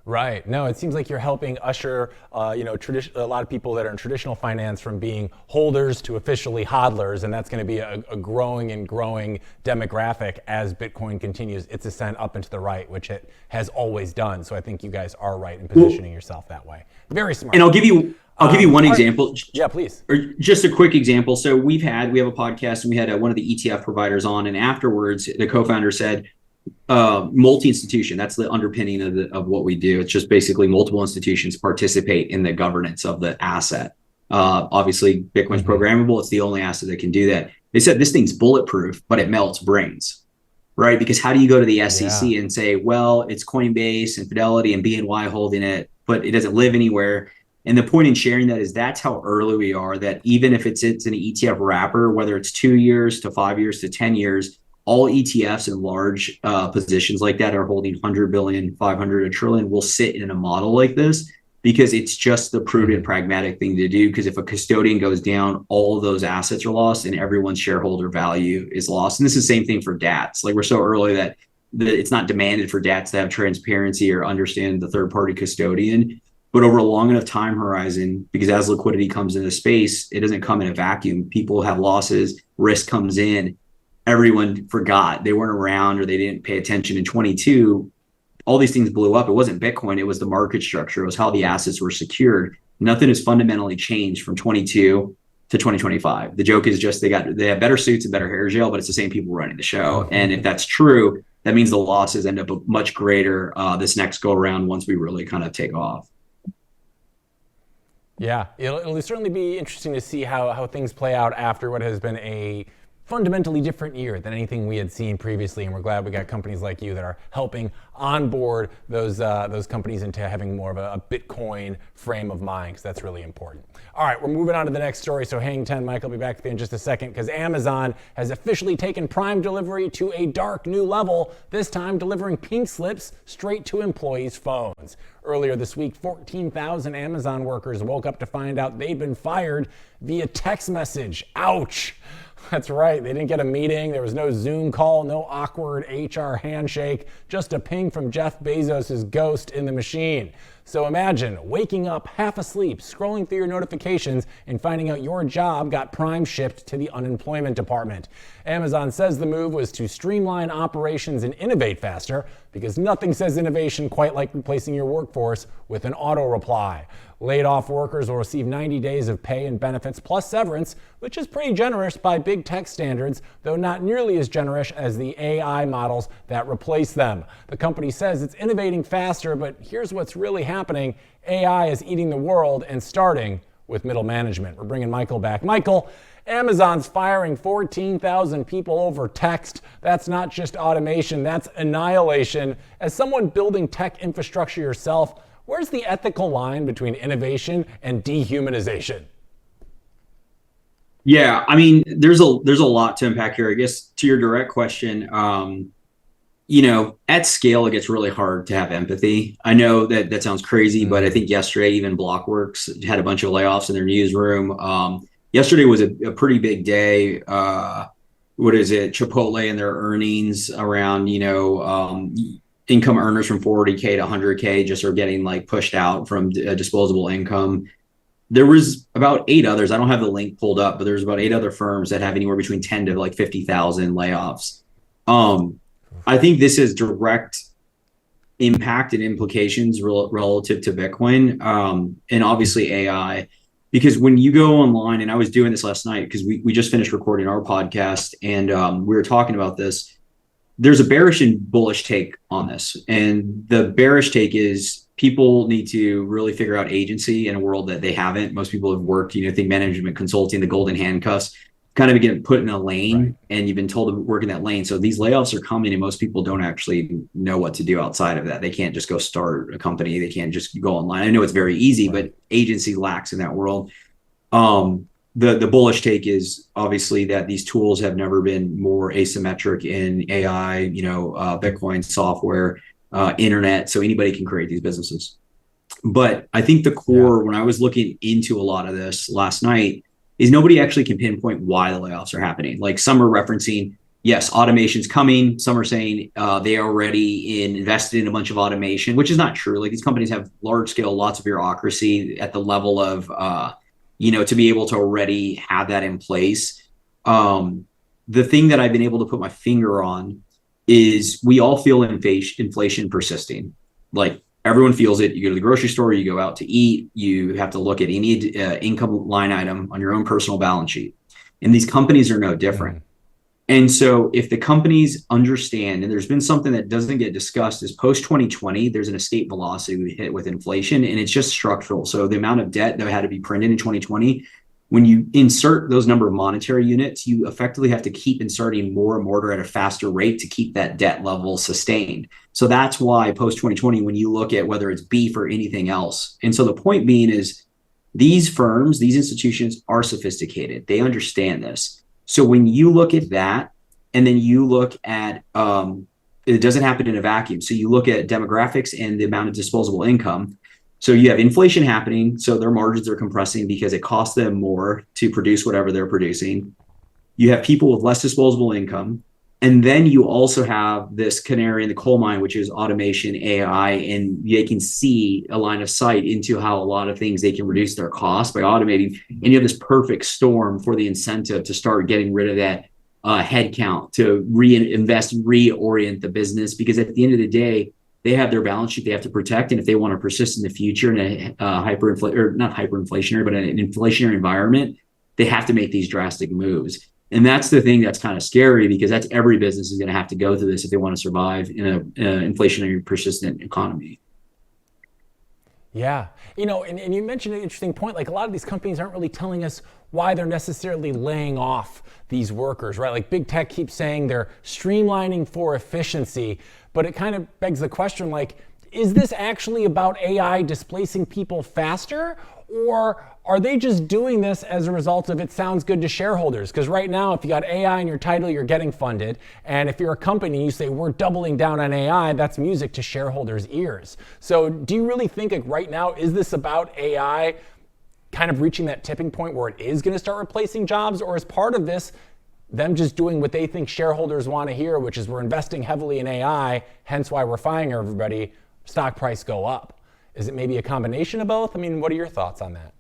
Right. No, it seems like you're helping usher, a lot of people that are in traditional finance from being holders to officially hodlers, and that's going to be a growing and growing demographic as Bitcoin continues its ascent up into the right, which it has always done. So I think you guys are right in positioning yourself that way. Very smart. And I'll give you one example. Yeah, please. Or just a quick example. So we have a podcast, and we had one of the ETF providers on, and afterwards the co-founder said, multi-institution, that's the underpinning of what we do. It's just basically multiple institutions participate in the governance of the asset. Obviously Bitcoin's programmable. It's the only asset that can do that. They said this thing's bulletproof, but it melts brains, right? Because how do you go to the SEC and say, well, it's Coinbase and Fidelity and BNY holding it, but it doesn't live anywhere? And the point in sharing that is that's how early we are, that even if it's an ETF wrapper, whether it's 2 years to 5 years to 10 years, all ETFs in large positions like that are holding 100 billion, 500, a trillion will sit in a model like this, because it's just the prudent, pragmatic thing to do. Because if a custodian goes down, all of those assets are lost and everyone's shareholder value is lost. And this is the same thing for DATs. Like, we're so early that it's not demanded for DATs to have transparency or understand the third-party custodian. But over a long enough time horizon, because as liquidity comes into space, it doesn't come in a vacuum. People have losses, risk comes in. Everyone forgot, they weren't around, or they didn't pay attention in 22. All these things blew up. It wasn't Bitcoin, it was the market structure. It was how the assets were secured. Nothing has fundamentally changed from 22 to 2025. The joke is just they have better suits and better hair gel, but it's the same people running the show. And if that's true, that means the losses end up much greater this next go around once we really kind of take off. Yeah, it'll certainly be interesting to see how things play out after what has been a fundamentally different year than anything we had seen previously, and we're glad we got companies like you that are helping onboard those companies into having more of a Bitcoin frame of mind, because that's really important. All right, we're moving on to the next story, so hang 10. Mike will be back with you in just a second, because Amazon has officially taken Prime delivery to a dark new level, this time delivering pink slips straight to employees' phones. Earlier this week, 14,000 Amazon workers woke up to find out they'd been fired via text message. Ouch! That's right, they didn't get a meeting, there was no Zoom call, no awkward HR handshake, just a ping from Jeff Bezos' ghost in the machine. So imagine waking up half asleep, scrolling through your notifications, and finding out your job got Prime shipped to the unemployment department. Amazon says the move was to streamline operations and innovate faster, because nothing says innovation quite like replacing your workforce with an auto reply. Laid off workers will receive 90 days of pay and benefits plus severance, which is pretty generous by big tech standards, though not nearly as generous as the AI models that replace them. The company says it's innovating faster, but here's what's really happening. AI is eating the world, and starting with middle management. We're bringing Michael back. Michael, Amazon's firing 14,000 people over text. That's not just automation, that's annihilation. As someone building tech infrastructure yourself, where's the ethical line between innovation and dehumanization? Yeah, I mean, there's a lot to unpack here. I guess to your direct question, at scale, it gets really hard to have empathy. I know that sounds crazy, but I think yesterday, even Blockworks had a bunch of layoffs in their newsroom. Yesterday was a pretty big day. Chipotle and their earnings around, income earners from 40K to 100K just are getting like pushed out from disposable income. There was about 8 others. I don't have the link pulled up, but there's about 8 other firms that have anywhere between 10 to like 50,000 layoffs. I think this has direct impact and implications relative to Bitcoin, and obviously AI. Because when you go online, and I was doing this last night because we just finished recording our podcast, and we were talking about this. There's a bearish and bullish take on this. And the bearish take is people need to really figure out agency in a world that they haven't. Most people have worked, think management consulting, the golden handcuffs. kind of get put in a lane, Right. and you've been told to work in that lane. So these layoffs are coming, and most people don't actually know what to do outside of that. They can't just go start a company. They can't just go online. I know it's very easy, but agency lacks in that world. The bullish take is obviously that these tools have never been more asymmetric in AI, Bitcoin, software, internet. So anybody can create these businesses. But I think the core, when I was looking into a lot of this last night, is nobody actually can pinpoint why the layoffs are happening. Like some are referencing, yes, automation's coming. Some are saying they already invested in a bunch of automation, which is not true. Like these companies have large scale, lots of bureaucracy at the level of, to be able to already have that in place. The thing that I've been able to put my finger on is we all feel inflation persisting. Like everyone feels it. You go to the grocery store, you go out to eat, you have to look at any income line item on your own personal balance sheet. And these companies are no different. Mm-hmm. And so if the companies understand, and there's been something that doesn't get discussed, is post 2020, there's an escape velocity we hit with inflation, and it's just structural. So the amount of debt that had to be printed in 2020, when you insert those number of monetary units, you effectively have to keep inserting more and more at a faster rate to keep that debt level sustained. So that's why post 2020, when you look at whether it's beef or anything else. And so the point being is these firms, these institutions are sophisticated. They understand this. So when you look at that, and then you look at, it doesn't happen in a vacuum. So you look at demographics and the amount of disposable income. So you have inflation happening. So their margins are compressing because it costs them more to produce whatever they're producing. You have people with less disposable income. And then you also have this canary in the coal mine, which is automation, AI, and they can see a line of sight into how a lot of things they can reduce their costs by automating. And you have this perfect storm for the incentive to start getting rid of that headcount, to reinvest, reorient the business, because at the end of the day, they have their balance sheet they have to protect. And if they want to persist in the future in a not hyperinflationary, but an inflationary environment, they have to make these drastic moves. And that's the thing that's kind of scary, because that's every business is going to have to go through this if they want to survive in an inflationary persistent economy. Yeah. And you mentioned an interesting point. Like a lot of these companies aren't really telling us why they're necessarily laying off these workers, right? Like big tech keeps saying they're streamlining for efficiency, but it kind of begs the question, like, is this actually about AI displacing people faster? Or are they just doing this as a result of it sounds good to shareholders? Because right now, if you got AI in your title, you're getting funded. And if you're a company, you say, we're doubling down on AI, that's music to shareholders' ears. So do you really think like right now, is this about AI kind of reaching that tipping point where it is going to start replacing jobs? Or is part of this them just doing what they think shareholders want to hear, which is we're investing heavily in AI, hence why we're firing everybody, stock price go up? Is it maybe a combination of both? I mean, what are your thoughts on that?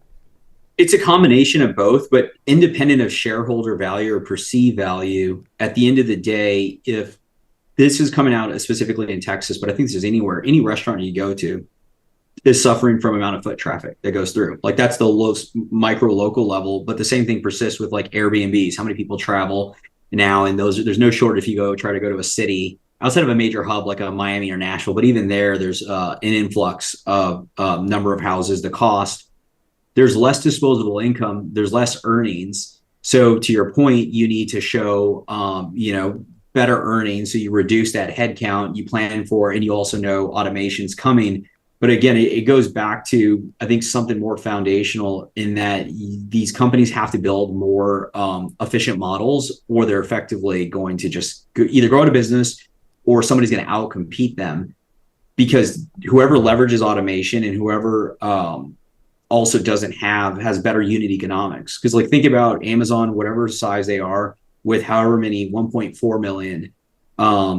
It's a combination of both, but independent of shareholder value or perceived value, at the end of the day, if this is coming out specifically in Texas, but I think this is anywhere, any restaurant you go to is suffering from amount of foot traffic that goes through. Like that's the lowest micro local level, but the same thing persists with like Airbnbs. How many people travel now? And there's no shortage if you try to go to a city outside of a major hub like a Miami or Nashville, but even there's an influx of number of houses, the cost. There's less disposable income, there's less earnings. So to your point, you need to show, better earnings. So you reduce that headcount, you plan for, and you also know automation's coming. But again, it goes back to, I think, something more foundational in that these companies have to build more efficient models, or they're effectively going to just either go out of business or somebody's going to outcompete them, because whoever leverages automation and whoever also has better unit economics. Because like think about Amazon, whatever size they are, with however many 1.4 million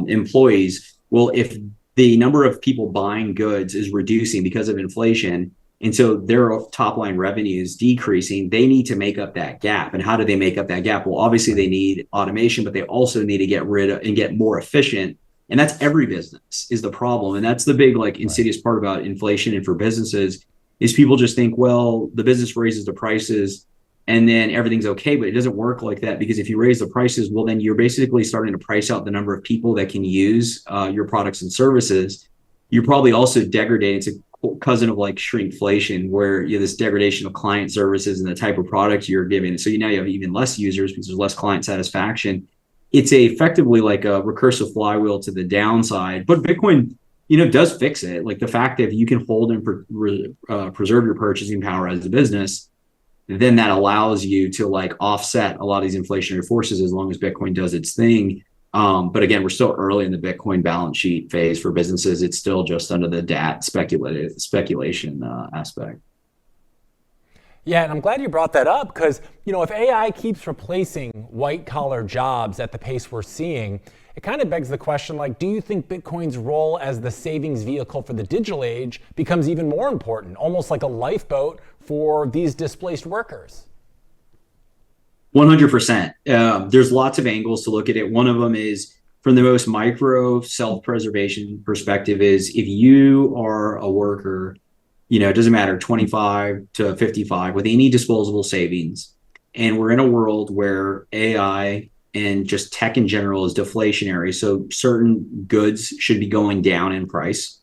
employees. Well, if the number of people buying goods is reducing because of inflation, and so their top line revenue is decreasing, they need to make up that gap. And how do they make up that gap? Well, obviously they need automation, but they also need to get rid of and get more efficient. And that's every business is the problem. And that's the big insidious part about inflation and for businesses is people just think, well, the business raises the prices and then everything's okay, but it doesn't work like that, because if you raise the prices, well, then you're basically starting to price out the number of people that can use your products and services. You're probably also degrading. It's a cousin of like shrinkflation, where you have this degradation of client services and the type of product you're giving. So now you have even less users because there's less client satisfaction. It's effectively like a recursive flywheel to the downside. But Bitcoin, does fix it. Like the fact that if you can hold and preserve your purchasing power as a business, then that allows you to like offset a lot of these inflationary forces as long as Bitcoin does its thing. But again, we're still early in the Bitcoin balance sheet phase for businesses. It's still just under the DAT speculation aspect. Yeah, and I'm glad you brought that up because, if AI keeps replacing white collar jobs at the pace we're seeing, it kind of begs the question, like, do you think Bitcoin's role as the savings vehicle for the digital age becomes even more important, almost like a lifeboat for these displaced workers? 100%. There's lots of angles to look at it. One of them is from the most micro self-preservation perspective is if you are a worker, it doesn't matter, 25 to 55 with any disposable savings. And we're in a world where AI and just tech in general is deflationary. So certain goods should be going down in price.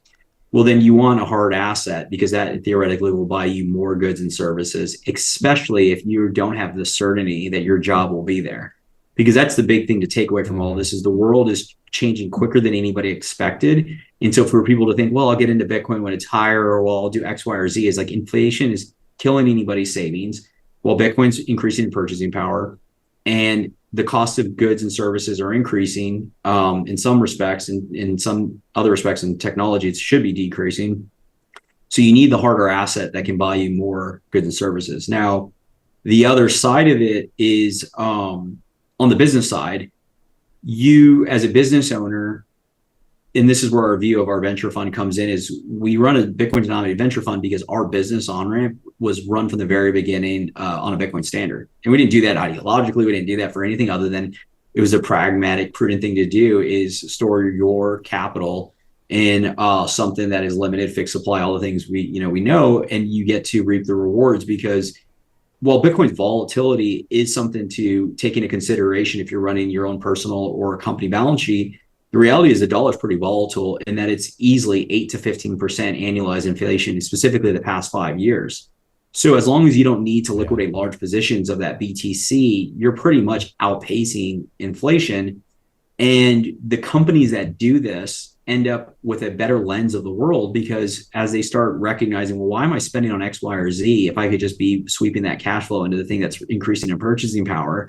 Well, then you want a hard asset because that theoretically will buy you more goods and services, especially if you don't have the certainty that your job will be there. Because that's the big thing to take away from all this is the world is changing quicker than anybody expected. And so for people to think, well, I'll get into Bitcoin when it's higher, or well, I'll do X, Y, or Z, is like inflation is killing anybody's savings while Bitcoin's increasing in purchasing power. And the cost of goods and services are increasing in some respects, and in some other respects in technology, it should be decreasing. So you need the harder asset that can buy you more goods and services. Now, the other side of it is on the business side, you as a business owner, and this is where our view of our venture fund comes in, is we run a Bitcoin denominated venture fund because our business Onramp was run from the very beginning on a Bitcoin standard. And we didn't do that ideologically. We didn't do that for anything other than it was a pragmatic, prudent thing to do, is store your capital in something that is limited, fixed supply, all the things we know, and you get to reap the rewards. Because while Bitcoin's volatility is something to take into consideration if you're running your own personal or company balance sheet, the reality is the dollar is pretty volatile in that it's easily 8 to 15% annualized inflation, specifically the past 5 years. So as long as you don't need to liquidate large positions of that BTC, you're pretty much outpacing inflation. And the companies that do this end up with a better lens of the world, because as they start recognizing, well, why am I spending on X, Y, or Z if I could just be sweeping that cash flow into the thing that's increasing in purchasing power?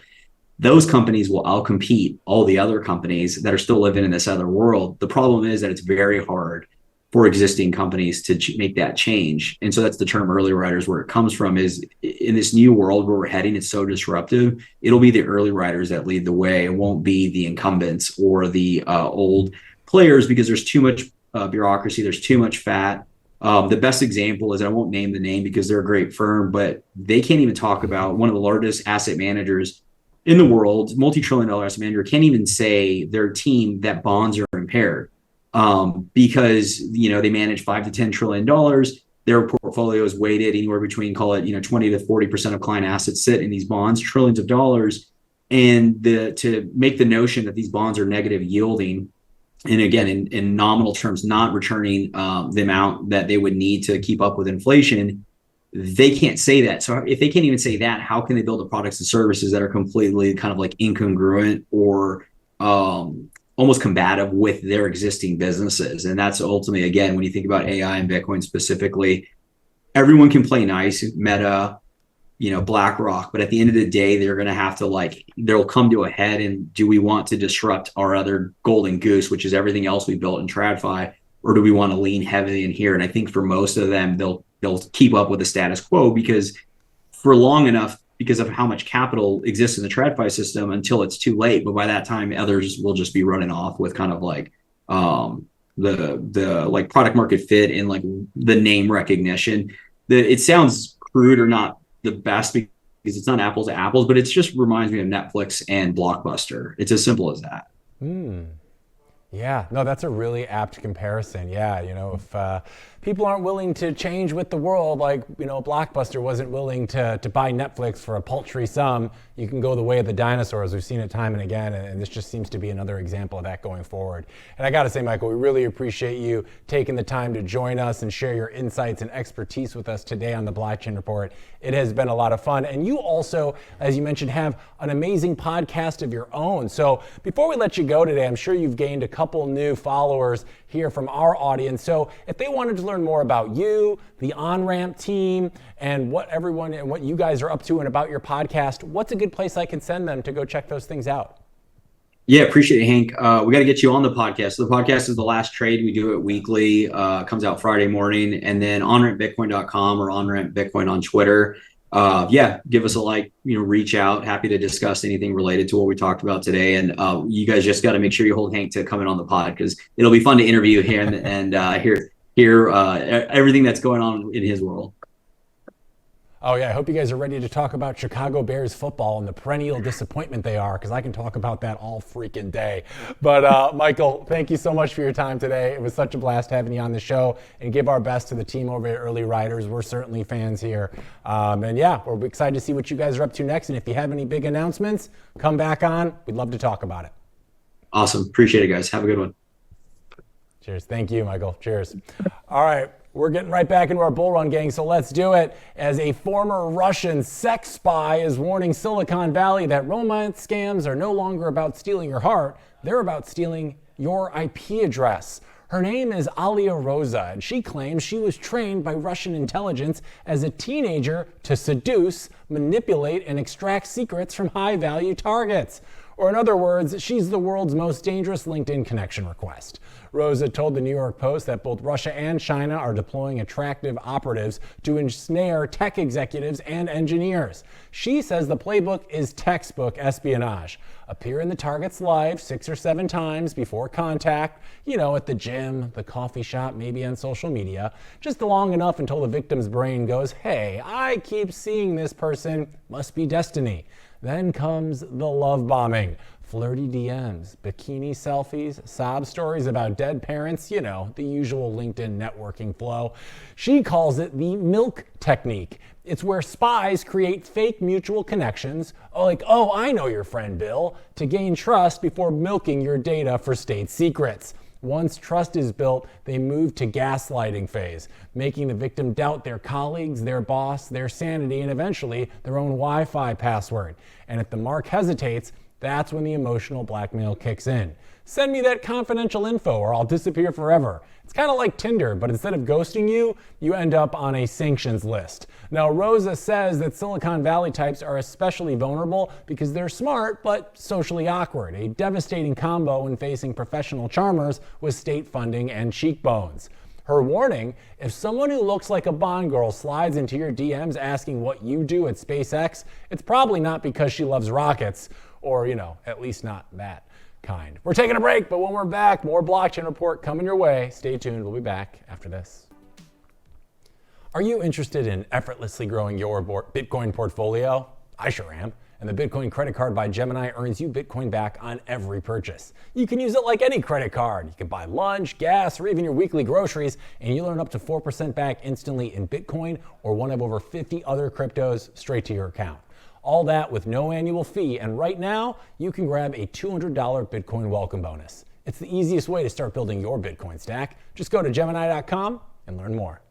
Those companies will outcompete all the other companies that are still living in this other world. The problem is that it's very hard for existing companies to make that change. And so that's the term early riders, where it comes from, is in this new world where we're heading, it's so disruptive. It'll be the early riders that lead the way. It won't be the incumbents or the old players, because there's too much bureaucracy. There's too much fat. The best example is, and I won't name the name because they're a great firm, but they can't even talk about one of the largest asset managers in the world, multi-trillion-dollar asset manager, can't even say their team that bonds are impaired because they manage $5 to $10 trillion. Their portfolio is weighted anywhere between, call it 20 to 40% of client assets sit in these bonds, trillions of dollars, and to make the notion that these bonds are negative yielding, and again in nominal terms not returning the amount that they would need to keep up with inflation. They can't say that. So if they can't even say that, how can they build the products and services that are completely kind of like incongruent or almost combative with their existing businesses? And that's ultimately, again, when you think about AI and Bitcoin specifically, everyone can play nice, Meta, BlackRock, but at the end of the day, they're going to have to they'll come to a head. And do we want to disrupt our other golden goose, which is everything else we built in TradFi, or do we want to lean heavily in here? And I think for most of them, they'll keep up with the status quo, because for long enough, because of how much capital exists in the TradFi system, until it's too late. But by that time, others will just be running off with kind of like the like product market fit and like the name recognition. It sounds crude or not the best because it's not apples to apples, but it just reminds me of Netflix and Blockbuster. It's as simple as that. Yeah, no, that's a really apt comparison. Yeah, if people aren't willing to change with the world, like, Blockbuster wasn't willing to buy Netflix for a paltry sum, you can go the way of the dinosaurs. We've seen it time and again, and this just seems to be another example of that going forward. And I got to say, Michael, we really appreciate you taking the time to join us and share your insights and expertise with us today on the Blockchain Report. It has been a lot of fun. And you also, as you mentioned, have an amazing podcast of your own. So before we let you go today, I'm sure you've gained a couple new followers here from our audience. So if they wanted to learn more about you, the Onramp team, and what you guys are up to and about your podcast, what's a good place I can send them to go check those things out? Yeah, appreciate it, Hank. We got to get you on the podcast. So the podcast is The Last Trade. We do it weekly. Comes out Friday morning. And then onrampbitcoin.com or onramp Bitcoin on Twitter. Give us a like, reach out. Happy to discuss anything related to what we talked about today. And you guys just got to make sure you hold Hank to coming on the pod, because it'll be fun to interview him and hear everything that's going on in his world. Oh yeah, I hope you guys are ready to talk about Chicago Bears football and the perennial disappointment they are, because I can talk about that all freaking day. But Michael, thank you so much for your time today. It was such a blast having you on the show, and give our best to the team over at Early Riders. We're certainly fans here. We're excited to see what you guys are up to next. And if you have any big announcements, come back on. We'd love to talk about it. Awesome. Appreciate it, guys. Have a good one. Cheers. Thank you, Michael. Cheers. All right. We're getting right back into our bull run, gang, so let's do it. As a former Russian sex spy is warning Silicon Valley that romance scams are no longer about stealing your heart, they're about stealing your IP address. Her name is Alia Rosa, and she claims she was trained by Russian intelligence as a teenager to seduce, manipulate, and extract secrets from high-value targets. Or in other words, she's the world's most dangerous LinkedIn connection request. Rosa told the New York Post that both Russia and China are deploying attractive operatives to ensnare tech executives and engineers. She says the playbook is textbook espionage. Appear in the target's life 6 or 7 times before contact, at the gym, the coffee shop, maybe on social media, just long enough until the victim's brain goes, hey, I keep seeing this person, must be destiny. Then comes the love bombing. Flirty DMs, bikini selfies, sob stories about dead parents, the usual LinkedIn networking flow. She calls it the milk technique. It's where spies create fake mutual connections, like, oh, I know your friend Bill, to gain trust before milking your data for state secrets. Once trust is built, they move to gaslighting phase, making the victim doubt their colleagues, their boss, their sanity, and eventually their own Wi-Fi password. And if the mark hesitates, that's when the emotional blackmail kicks in. Send me that confidential info or I'll disappear forever. It's kind of like Tinder, but instead of ghosting you, you end up on a sanctions list. Now, Rosa says that Silicon Valley types are especially vulnerable because they're smart, but socially awkward, a devastating combo when facing professional charmers with state funding and cheekbones. Her warning, if someone who looks like a Bond girl slides into your DMs asking what you do at SpaceX, it's probably not because she loves rockets, or, at least not that kind. We're taking a break, but when we're back, more Blockchain Report coming your way. Stay tuned. We'll be back after this. Are you interested in effortlessly growing your Bitcoin portfolio? I sure am. And the Bitcoin credit card by Gemini earns you Bitcoin back on every purchase. You can use it like any credit card. You can buy lunch, gas, or even your weekly groceries, and you'll earn up to 4% back instantly in Bitcoin or one of over 50 other cryptos straight to your account. All that with no annual fee, and right now, you can grab a $200 Bitcoin welcome bonus. It's the easiest way to start building your Bitcoin stack. Just go to Gemini.com and learn more.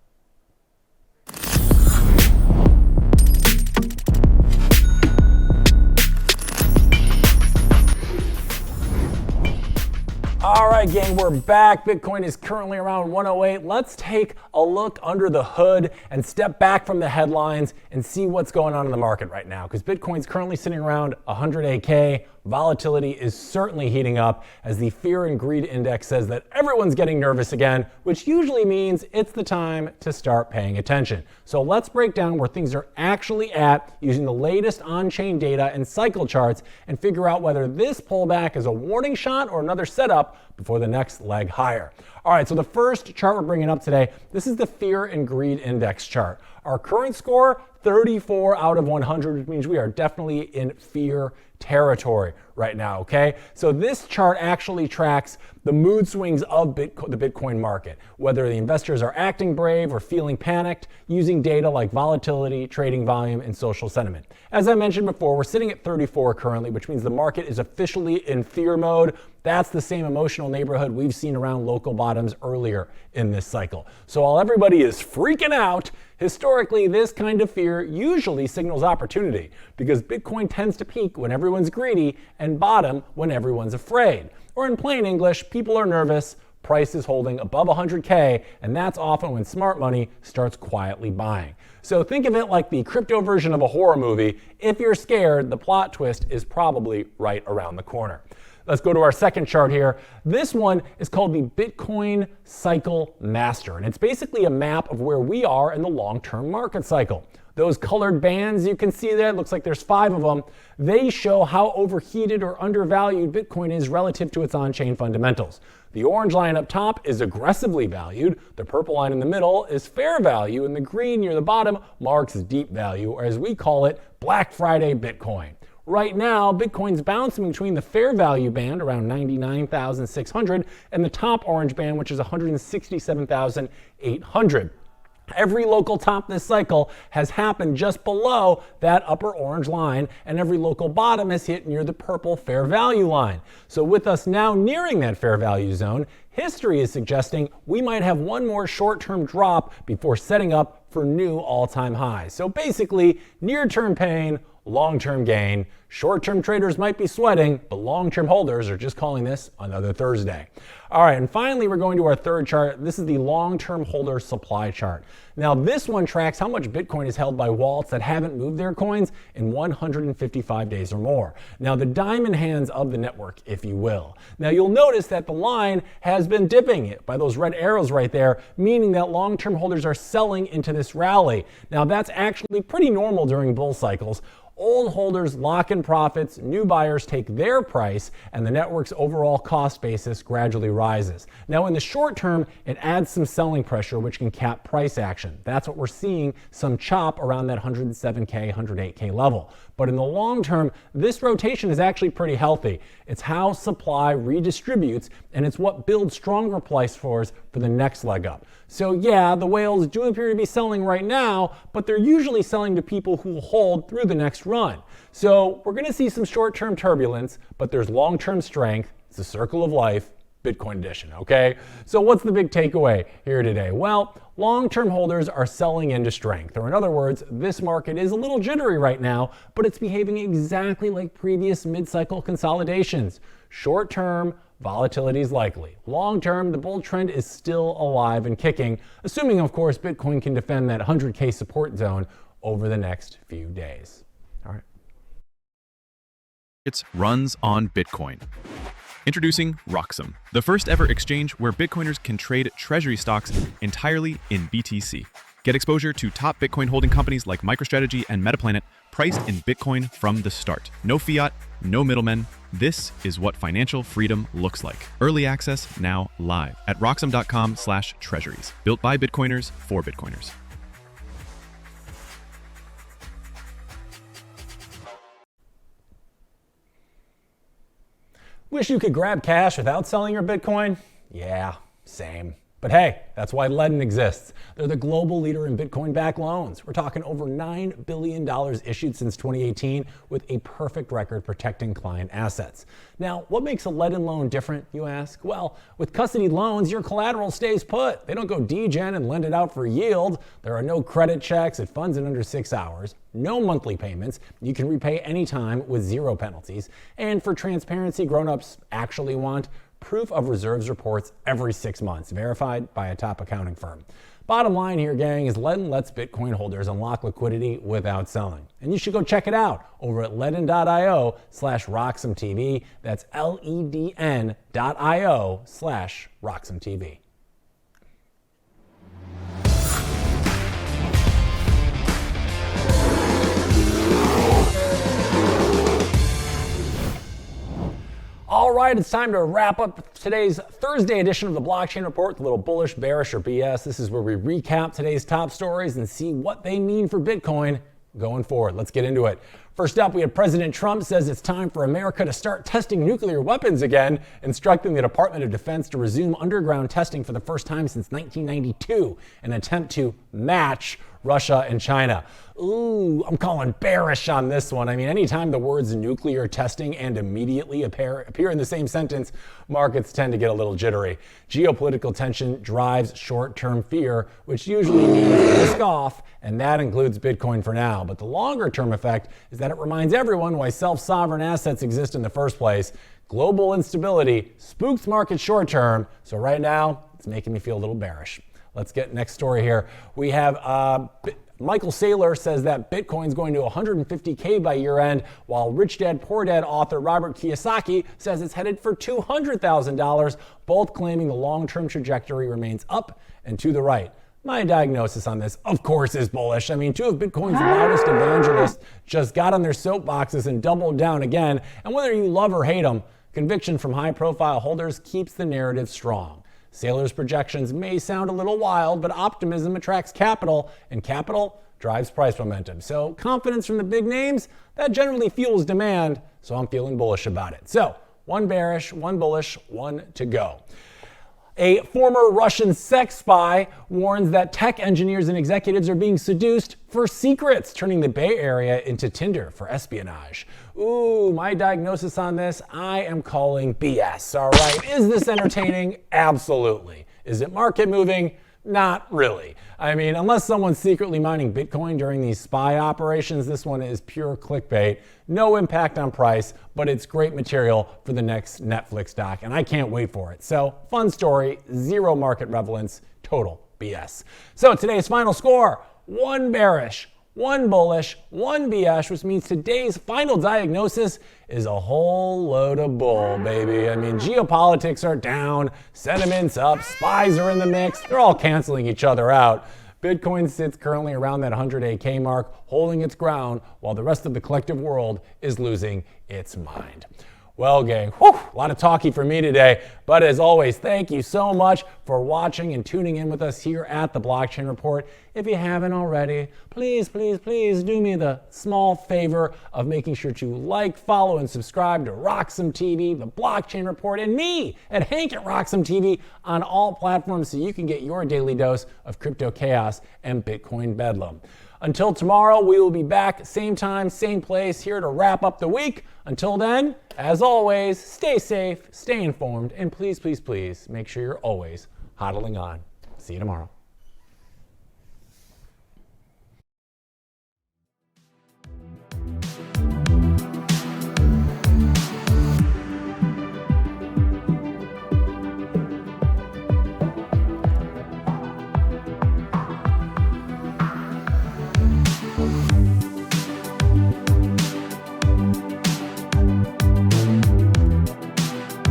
All right, gang, we're back. Bitcoin is currently around 108. Let's take a look under the hood and step back from the headlines and see what's going on in the market right now, because Bitcoin's currently sitting around 108K. Volatility is certainly heating up as the fear and greed index says that everyone's getting nervous again, which usually means it's the time to start paying attention. So let's break down where things are actually at using the latest on-chain data and cycle charts and figure out whether this pullback is a warning shot or another setup before the next leg higher. All right, so the first chart we're bringing up today, this is the fear and greed index chart. Our current score, 34 out of 100, which means we are definitely in fear territory. right now, okay? So this chart actually tracks the mood swings of the Bitcoin market, whether the investors are acting brave or feeling panicked, using data like volatility, trading volume, and social sentiment. As I mentioned before, we're sitting at 34 currently, which means the market is officially in fear mode. That's the same emotional neighborhood we've seen around local bottoms earlier in this cycle. So while everybody is freaking out, historically, this kind of fear usually signals opportunity because Bitcoin tends to peak when everyone's greedy and bottom when everyone's afraid. Or in plain English, people are nervous, price is holding above 100K, and that's often when smart money starts quietly buying. So think of it like the crypto version of a horror movie. If you're scared, the plot twist is probably right around the corner. Let's go to our second chart here. This one is called the Bitcoin Cycle Master, and it's basically a map of where we are in the long-term market cycle. Those colored bands you can see there, it looks like there's 5 of them. They show how overheated or undervalued Bitcoin is relative to its on-chain fundamentals. The orange line up top is aggressively valued, the purple line in the middle is fair value, and the green near the bottom marks deep value, or as we call it, Black Friday Bitcoin. Right now, Bitcoin's bouncing between the fair value band, around 99,600, and the top orange band, which is 167,800. Every local top this cycle has happened just below that upper orange line, and every local bottom has hit near the purple fair value line. So with us now nearing that fair value zone, history is suggesting we might have one more short-term drop before setting up for new all-time highs. So basically, near-term pain, long-term gain. Short-term traders might be sweating, but long-term holders are just calling this another Thursday. All right, and finally, we're going to our third chart. This is the long-term holder supply chart. Now, this one tracks how much Bitcoin is held by wallets that haven't moved their coins in 155 days or more. Now, the diamond hands of the network, if you will. Now, you'll notice that the line has been dipping it by those red arrows right there, meaning that long-term holders are selling into this rally. Now, that's actually pretty normal during bull cycles. Old holders lock in profits, new buyers take their price, and the network's overall cost basis gradually rises. Now, in the short term, it adds some selling pressure, which can cap price action. That's what we're seeing, some chop around that 107K, 108K level. But in the long term, this rotation is actually pretty healthy. It's how supply redistributes, and it's what builds stronger price floors for the next leg up. So yeah, the whales do appear to be selling right now, but they're usually selling to people who will hold through the next run. So we're gonna see some short-term turbulence, but there's long-term strength. It's the circle of life, Bitcoin edition, okay? So what's the big takeaway here today? Well, long-term holders are selling into strength, or in other words, this market is a little jittery right now, but it's behaving exactly like previous mid-cycle consolidations. Short-term, volatility is likely. Long-term, the bull trend is still alive and kicking, assuming, of course, Bitcoin can defend that 100K support zone over the next few days. All right. It runs on Bitcoin. Introducing Roxom, the first ever exchange where Bitcoiners can trade treasury stocks entirely in BTC. Get exposure to top Bitcoin holding companies like MicroStrategy and Metaplanet, priced in Bitcoin from the start. No fiat, no middlemen. This is what financial freedom looks like. Early access now live at Roxom.com/treasuries. Built by Bitcoiners for Bitcoiners. Wish you could grab cash without selling your Bitcoin? Yeah, same. But hey, that's why Ledden exists. They're the global leader in Bitcoin-backed loans. We're talking over $9 billion issued since 2018 with a perfect record protecting client assets. Now, what makes a Ledden loan different, you ask? Well, with custody loans, your collateral stays put. They don't go degen and lend it out for yield. There are no credit checks. It funds in under 6 hours. No monthly payments. You can repay anytime with 0 penalties. And for transparency, grown-ups actually want proof of reserves reports every 6 months, verified by a top accounting firm. Bottom line here, gang, is Ledden lets Bitcoin holders unlock liquidity without selling. And you should go check it out over at ledden.io/RoxomTV. That's LEDN.io/RoxomTV. All right, it's time to wrap up today's Thursday edition of the Blockchain Report, a little bullish, bearish, or BS. This is where we recap today's top stories and see what they mean for Bitcoin going forward. Let's get into it. First up, we have President Trump says it's time for America to start testing nuclear weapons again, instructing the Department of Defense to resume underground testing for the first time since 1992, an attempt to match Russia and China. Ooh, I'm calling bearish on this one. I mean, anytime the words nuclear testing and immediately appear in the same sentence, markets tend to get a little jittery. Geopolitical tension drives short-term fear, which usually means risk off, and that includes Bitcoin for now. But the longer-term effect is that it reminds everyone why self-sovereign assets exist in the first place. Global instability spooks markets short-term, so right now, it's making me feel a little bearish. Let's get next story here. We have Michael Saylor says that Bitcoin's going to 150K by year end, while Rich Dad Poor Dad author Robert Kiyosaki says it's headed for $200,000, both claiming the long-term trajectory remains up and to the right. My diagnosis on this, of course, is bullish. I mean, two of Bitcoin's loudest evangelists just got on their soapboxes and doubled down again. And whether you love or hate them, conviction from high-profile holders keeps the narrative strong. Saylor's projections may sound a little wild, but optimism attracts capital, and capital drives price momentum. So confidence from the big names, that generally fuels demand, so I'm feeling bullish about it. So one bearish, one bullish, one to go. A former Russian sex spy warns that tech engineers and executives are being seduced for secrets, turning the Bay Area into Tinder for espionage. Ooh, my diagnosis on this, I am calling BS, all right? Is this entertaining? Absolutely. Is it market moving? Not really. I mean, unless someone's secretly mining Bitcoin during these spy operations, this one is pure clickbait. No impact on price, but it's great material for the next Netflix doc, and I can't wait for it. So, fun story, zero market relevance, total BS. So today's final score, one bearish, one bullish, one BS, which means today's final diagnosis is a whole load of bull, baby. I mean, geopolitics are down, sentiment's up, spies are in the mix, they're all canceling each other out. Bitcoin sits currently around that 108K mark, holding its ground, while the rest of the collective world is losing its mind. Well, gang, a lot of talky for me today. But as always, thank you so much for watching and tuning in with us here at the Blockchain Report. If you haven't already, please do me the small favor of making sure to like, follow, and subscribe to RoxomTV, the Blockchain Report, and me at Hank at RoxomTV on all platforms so you can get your daily dose of crypto chaos and Bitcoin bedlam. Until tomorrow, we will be back, same time, same place, here to wrap up the week. Until then, as always, stay safe, stay informed, and please make sure you're always hodling on. See you tomorrow.